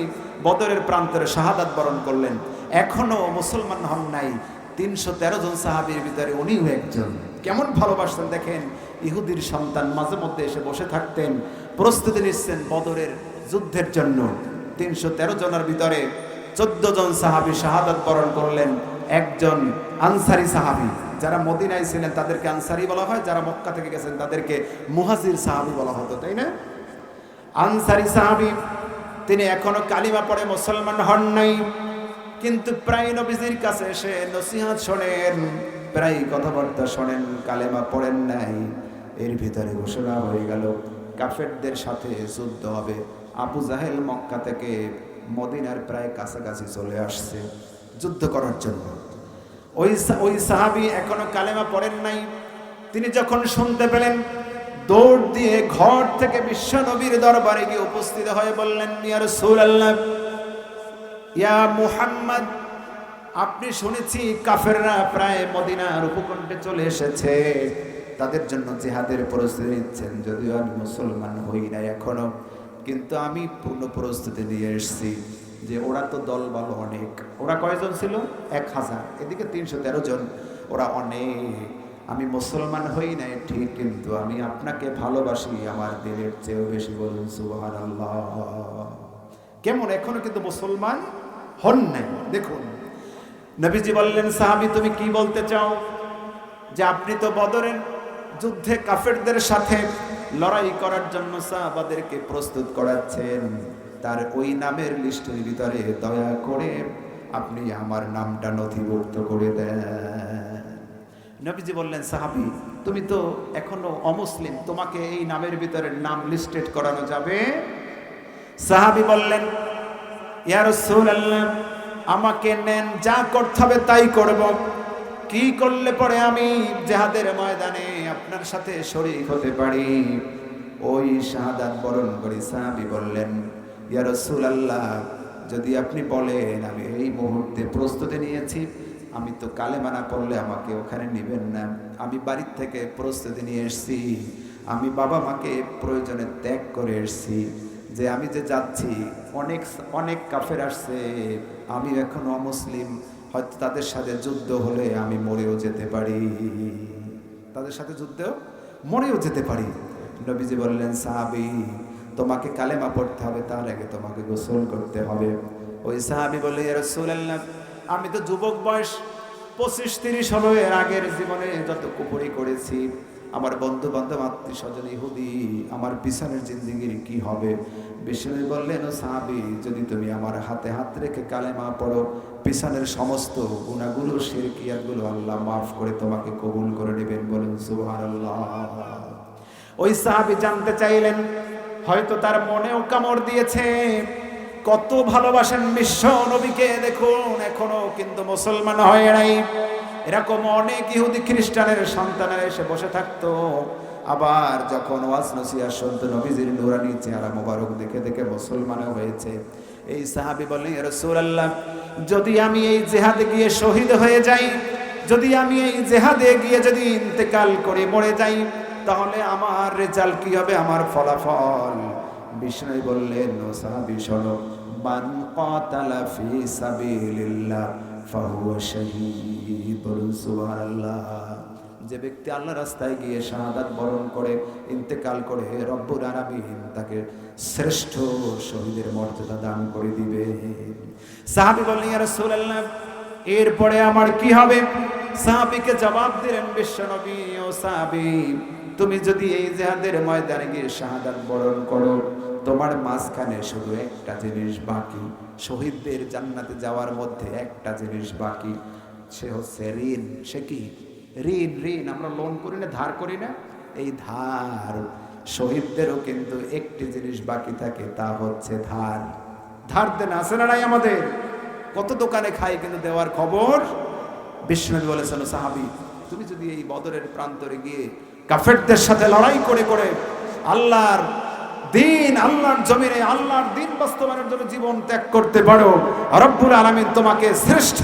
বদরের প্রান্তরে শাহাদাত বরণ করলেন, এখনো মুসলমান হন নাই। 313 জন সাহাবীর ভিতরে উনিও একজন। কেমন ভালোবাসতেন দেখেন। ইহুদির সন্তান মাঝে মধ্যে এসে বসে থাকতেন, প্রস্তুতি নিচ্ছেন বদরের যুদ্ধের জন্য। 313 জনের ভিতরে 14 জন সাহাবী শাহাদাত বরণ করলেন। একজন আনসারী সাহাবী, যারা মদিনায় ছিলেন তাদেরকে আনসারী বলা হয়, যারা মক্কা থেকে গেছেন তাদেরকে মুহাজির সাহাবী বলা হতো, তাই না? আনসারী সাহাবী, তিনি এখনো কালিমা পড়ে মুসলমান হন নাই, কিন্তু প্রায় নবীজির কাছে এসে নসিহত শোনেন, প্রায় কথাবার্তা শোনেন, কালেমা পড়েন নাই। এর ভিতরে ঘোষণা হয়ে গেল কাফেরদের সাথে যুদ্ধ হবে। আবু জাহেল মক্কা থেকে মদিনার প্রায় কাছাকাছি চলে আসছে যুদ্ধ করার জন্য। ওই সাহাবী এখনো কালেমা পড়েন নাই। তিনি যখন শুনতে পেলেন, দৌড় দিয়ে ঘর থেকে বিশ্ব নবীর দরবারে গিয়ে উপস্থিত হয়ে বললেন, ইয়া রাসূলুল্লাহ, ইয়া মুহাম্মদ, আপনি শুনেছি কাফেররা প্রায় মদিনার উপকণ্ঠে চলে এসেছে, তাদের জন্য জিহাদের প্রস্তুতি নিচ্ছেন। যদিও আমি মুসলমান হই না এখনো, কিন্তু আমি পূর্ণ প্রস্তুতি নিয়ে এসেছি। যে ওরা তো দল বল অনেক, ওরা কয়জন ছিল? 1000, এদিকে 313 জন, ওরা অনেক। আমি মুসলমান হই নাই ঠিক, কিন্তু আমি আপনাকে ভালোবাসি আমার দিলের চেয়েও বেশি। বলুন সুবহানাল্লাহ। কেমন এখনো কিন্তু মুসলমান হন নাই। দেখুন নবীজি বললেন, সাহাবী তুমি কি বলতে চাও? যে আপনি তো বদরের যুদ্ধে কাফেরদের সাথে লড়াই করার জন্য সাহাবাদেরকে প্রস্তুত করাচ্ছেন, তার ওই নামের লিস্টের ভিতরে দয়া করে আপনি আমার নামটা নথিভুক্ত করে দেন। নবীজি বললেন, সাহাবী তুমি তো এখনো অমুসলিম, তোমাকে এই নামের ভিতরে নাম লিস্টেড করানো যাবে? সাহাবী বললেন, ইয়া রাসূলুল্লাহ, আমাকে নেন, যা করতে হবে তাই করব। কি করলে পরে আমি জিহাদের ময়দানে আপনার সাথে শরীক হতে পারি, ওই শাহাদাত বরণ করি? সাহাবী বললেন, ইয়া রাসূলুল্লাহ, যদি আপনি বলেন আমি এই মুহূর্তে প্রস্তুতি নিয়েছি, আমি তো কালেমা না পড়লে আমাকে ওখানে নেবেন না। আমি বাড়ির থেকে প্রস্তুতি নিয়ে এসেছি, আমি বাবা মাকে প্রয়োজনে ত্যাগ করে এসেছি, যে আমি যে যাচ্ছি অনেক অনেক কাফের আসছে, আমি এখন অমুসলিম, হয়তো তাদের সাথে যুদ্ধ হলে আমি মরেও যেতে পারি, তাদের সাথে যুদ্ধেও মরেও যেতে পারি। নবীজি বললেন, সাহাবী, তোমাকে কালেমা পড়তে হবে, তার আগে তোমাকে গোসল করতে হবে। ওই সাহাবী বললেন, ইয়া রাসূলুল্লাহ, আমি তো যুবক বয়স 25-30 হলো, এর আগের জীবনে যত কুপুরি করেছি, আমার বন্ধু বান্ধব আত্মীয় স্বজন ইহুদি, আমার পিছনের জিন্দেগির কি হবে? বিষ্ণু বললেন, ও সাহাবী, যদি তুমি আমার হাতে হাত রেখে কালেমা পড়ো, পিছনের সমস্ত গুনাহগুলো, শিরকিয়াতগুলো আল্লাহ মাফ করে তোমাকে কবুল করে নেবেন। বলুন সুবহানাল্লাহ। ওই সাহাবী জানতে চাইলেন, হয়তো তার মনেও কামড় দিয়েছে, কত ভালোবাসেন বিশ্ব নবীকে, দেখুন এখনো কিন্তু মুসলমান হয় নাই। এরকম অনেক ইহুদি খ্রিস্টানের সন্তানেরা এসে বসে থাকতো, আবার যখন ওয়াজ নসিহত শুনতো, নবীজির নূরানি চেহারা মোবারক দেখে দেখে মুসলমান হয়েছে। এই সাহাবী বললেন, ইয়া রাসূলুল্লাহ, যদি আমি এই জিহাদে গিয়ে শহীদ হয়ে যাই, যদি আমি এই জিহাদে গিয়ে যদি ইন্তেকাল করে মরে যাই, তাহলে আমার রেজাল্ট কি হবে, আমার ফলাফল? বিষ্ণু বললেন, ও সাহাবী শোনো, মান কাতালা ফি সাবিলিল্লাহ ফাহুয়া শাহীদ। বলুন সুবহানাল্লাহ। যে ব্যক্তি আল্লাহর রাস্তায় গিয়ে শাহাদাত বরণ করে ইন্তেকাল করে, রব্বুল আলামিন তাকে শ্রেষ্ঠ শহীদের মর্যাদা দান করে দিবে। সাহাবী বললেন, ইয়া রাসূলুল্লাহ, এরপরে আমার কি হবে? সাহাবীকে জবাব দিলেন বিশ্বনবী, ও সাহাবী, তুমি যদি এই জিহাদের ময়দানে গিয়ে শাহাদাত বরণ করো, তোমার মাঝখানে শুধু একটা জিনিস বাকি, শহীদদের জান্নাতে যাওয়ার মধ্যে একটা জিনিস বাকি, সে হচ্ছে ঋণ। সে কি? ঋণ। ঋণ আমরা লোন করি না, ধার করি না, এই ধার। শহীদদেরও কিন্তু একটি জিনিস বাকি থাকে, তা হচ্ছে ধার। ধার দেন আছে না নাই আমাদের? কত দোকানে খাই কিন্তু দেওয়ার খবর। বিষ্ণু বলেছেন, সাহাবী, তুমি যদি এই বদরের প্রান্তরে গিয়ে কাফেরদের সাথে লড়াই করে করে আল্লাহর দিন, আল্লাহর জমিনে আল্লাহর দিন বাস্তবায়নের জন্য জীবন ত্যাগ করতে পারো, রব্বুল আলামিন তোমাকে শ্রেষ্ঠ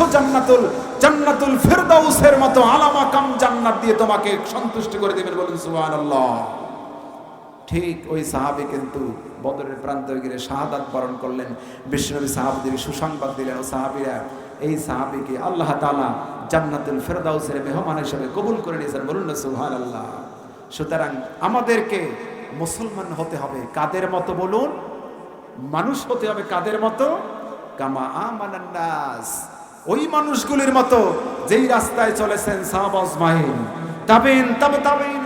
জান্নাতুল ফিরদাউসের মতো আলামা কাম জান্নাত দিয়ে তোমাকে সন্তুষ্টি করে দেবেন। বলুন সুবহানাল্লাহ। ঠিক ওই সাহাবী কিন্তু বদরের প্রান্তরে গিয়ে শাহাদাত বরণ করলেন। বিশ্বনবী সাহাবীদের সুসংবাদ দিলেন, ও সাহাবীরা, এই সাহাবীকে আল্লাহ তাআলা জান্নাতুল ফিরদাউসের মেহমান হিসেবে কবুল করে নিয়েছেন। বলুন না সুবহানাল্লাহ। সুতরাং আমাদেরকে মুসলমান হতে হবে কাদের মতো? বলুন, মানুষ হতে হবে কাদের মতো? কামা আমানান নাস, ওই মানুষগুলির মতো যেই রাস্তায় চলেছেন সাহাবা আজমাইন, তাবিন, তাবে তাবিন,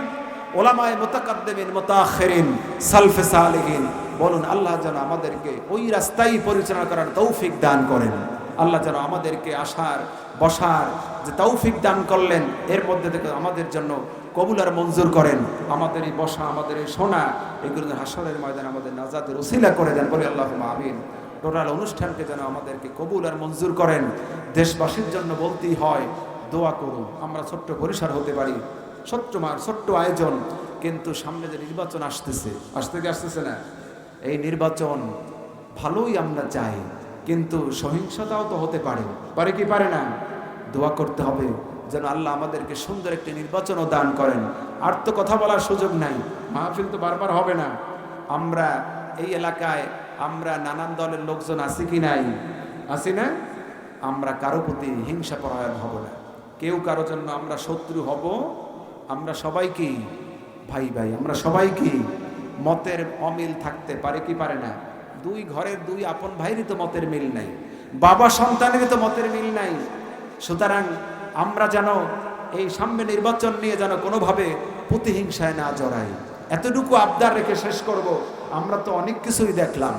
ওলামায়ে মুতাকাদ্দিমিন, মুতাআখিরিন, সালফে সালেহিন। বলুন, আল্লাহ যেন আমাদেরকে ওই রাস্তায় পরিচালনা করার তৌফিক দান করেন। আল্লাহ যেন আমাদেরকে আসার বসার যে তৌফিক দান করলেন, এর মধ্যে থেকে আমাদের জন্য কবুল আর মঞ্জুর করেন। আমাদের এই বসা, আমাদের এই শোনা, এগুলো হাসরের ময়দানে আমাদের নাজাতের উসিলা করে দেন। বলি আল্লাহুম্মা আমিন। টোটাল অনুষ্ঠানকে যেন আমাদেরকে কবুল আর মঞ্জুর করেন। দেশবাসীর জন্য বলতেই হয়, দোয়া করুন। আমরা ছোট্ট পরিসর হতে পারি, ছোট্ট আয়োজন, কিন্তু সামনে যে নির্বাচন আসতেছে না, এই নির্বাচন ভালোই আমরা চাই, কিন্তু সহিংসতাও তো হতে পারে কি পারে না? দোয়া করতে হবে যেন আল্লাহ আমাদেরকে সুন্দর একটি নির্বাচনও দান করেন। আর তো কথা বলার সুযোগ নাই, মাহফিল তো বারবার হবে না। আমরা এই এলাকায় আমরা নানান দলের লোকজন আছি কি নাই? আছি না? আমরা কারো প্রতি হিংসা পরায়ণ হব না, কেউ কারো জন্য আমরা শত্রু হব। আমরা সবাই কি ভাই ভাই, আমরা সবাই কি মতের অমিল থাকতে পারে কি পারে না? দুই ঘরের দুই আপন ভাইরই তো মতের মিল নাই, বাবা সন্তানেরই তো মতের মিল নাই। সুতরাং আমরা যেন এই সামনে নির্বাচন নিয়ে যেন কোনোভাবে প্রতিহিংসায় না জড়াই। এতটুকু আবদার রেখে শেষ করব, আমরা তো অনেক কিছুই দেখলাম,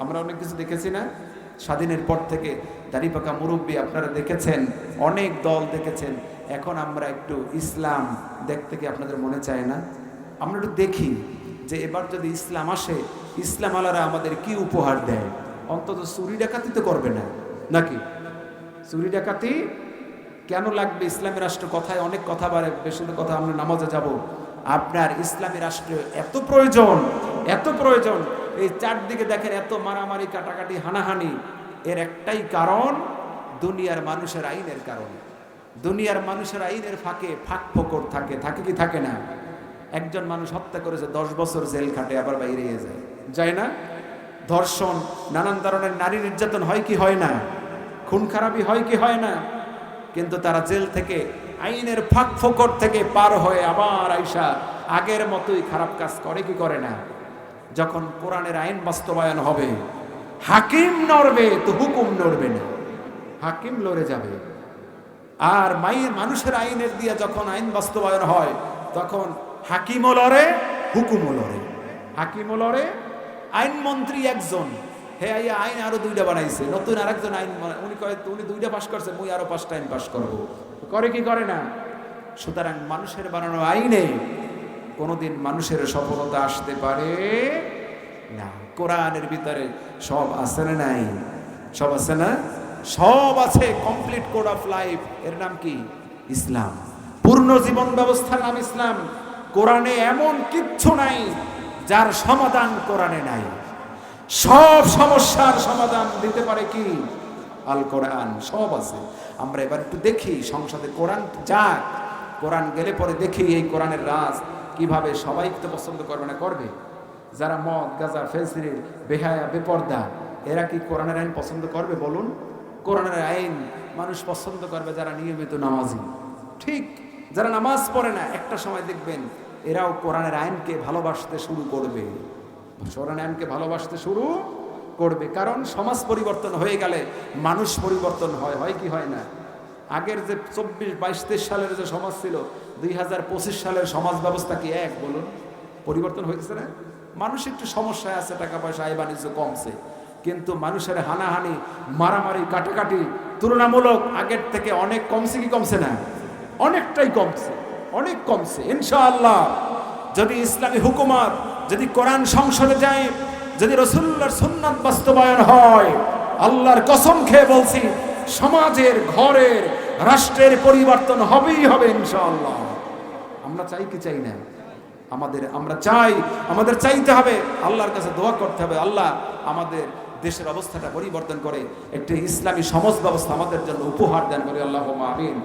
আমরা অনেক কিছু দেখেছি না? স্বাধীনের পর থেকে দাড়ি পাকা মুরব্বী আপনারা দেখেছেন, অনেক দল দেখেছেন, এখন আমরা একটু ইসলাম দেখতে কি আপনাদের মনে চায় না? আমরা একটু দেখি যে এবার যদি ইসলাম আসে, ইসলাম আলারা আমাদের কি উপহার দেয়। অন্তত চুরি ডাকাতি তো করবে না, নাকি? চুরি ডাকাতি কেন লাগবে? ইসলামী রাষ্ট্র কথায় অনেক কথা বাড়ে, বেশি কথা আমরা নামাজে যাব। আপনার ইসলামী রাষ্ট্র এত প্রয়োজন, এত প্রয়োজন। এই চারদিকে দেখেন এত মারামারি, কাটাকাটি, হানাহানি, এর একটাই কারণ দুনিয়ার মানুষের আইনের কারণ। দুনিয়ার মানুষের আইনের ফাঁকে ফাঁক ফোকর থাকে, থাকে কি থাকে না? একজন মানুষ হত্যা করেছে, 10 বছর জেল খাটে, আবার বাইরে যায়, যায় না? ধর্ষণ, নানান ধরনের নারী নির্যাতন হয় কি হয় না? খুন খারাপি হয় কি হয় না? কিন্তু তারা জেল থেকে, আইনের ফাঁক ফোকর থেকে পার হয়ে আবার আইসা আগের মতোই খারাপ কাজ করে কি করে না? যখন কোরআনের আইন বাস্তবায়ন হবে, হাকিম নড়বে তো হুকুম নড়বে না, হাকিম লড়ে যাবে। আর মানুষের আইনের দিয়ে যখন আইন বাস্তবায়ন হয়, তখন হাকিমও লড়ে, হুকুমও লড়ে। হাকিমও লড়ে, আইনমন্ত্রী একজন, হে আইন আরো 2টা বানাইছে, নতুন আরেকজন আইন, উনি কয় উনি 2টা পাশ করছে, মুই আরো 5টা আইন পাশ করবো, করে কি করে না? সুতরাং মানুষের বানানো আইনে কোনোদিন মানুষের সফলতা আসতে পারে না। কোরআনের ভিতরে সব আছে না নাই? সব আছে না? সব আছে। কমপ্লিট কোড অফ লাইফ, এর নাম কি? ইসলাম। পূর্ণ জীবন ব্যবস্থার নাম ইসলাম। কোরআনে এমন কিচ্ছু নাই যার সমাধান কোরআনে নাই। সব সমস্যার সমাধান দিতে পারে কি? আল কোরআন। সব আছে। আমরা এবার একটু দেখি সংসদে কোরআন যাক, কোরআন গেলে পরে দেখি এই কোরআনের রাজ কিভাবে সবাই তো পছন্দ করবে না, করবে? যারা মদ, গাঁজা, ফেসিলিটি, বেহায়া, বেপর্দা, এরা কি কোরআনের আইন পছন্দ করবে বলুন? কোরআনের আইন মানুষ পছন্দ করবে যারা নিয়মিত নামাজি। ঠিক যারা নামাজ পড়ে না, একটা সময় দেখবেন এরাও কোরআনের আইনকে ভালোবাসতে শুরু করবে। কোরআনের আইনকে ভালোবাসতে শুরু করবে। কারণ সমাজ পরিবর্তন হয়ে গেলে মানুষ পরিবর্তন হয়, হয় কি হয় না? আগের যে 24, 22, 23 সালের যে সমাজ ছিল, 2025 সালের সমাজ ব্যবস্থা কি এক বলুন? পরিবর্তন হয়েছে না? মানুষ একটু সমস্যায় আছে, টাকা পয়সা, আয় বাণিজ্য কমছে, কিন্তু মানুষের হানাহানি, মারামারি, কাটাকাটি তুলনামূলক আগের থেকে অনেক কমছে কি কমছে না? অনেকটাই কমছে, অনেক কমছে। ইনশাআল্লাহ যদি ইসলামী হুকুমত, যদি কোরআন সংসদে যায়, যদি রাসূলুল্লাহর সুন্নাত বাস্তবায়ন হয়, আল্লাহর কসম খেয়ে বলছি, সমাজের, ঘরের, রাষ্ট্রের পরিবর্তন হবেই হবে ইনশাআল্লাহ। আমরা চাই কি চাই না? আমরা চাই, আমাদের চাইতে হবে, আল্লাহর কাছে দোয়া করতে হবে, আল্লাহ আমাদের দেশের অবস্থাটা পরিবর্তন করে একটি ইসলামী সমাজ ব্যবস্থা আমাদের জন্য উপহার দান করে। আল্লাহুম্মা আমিন।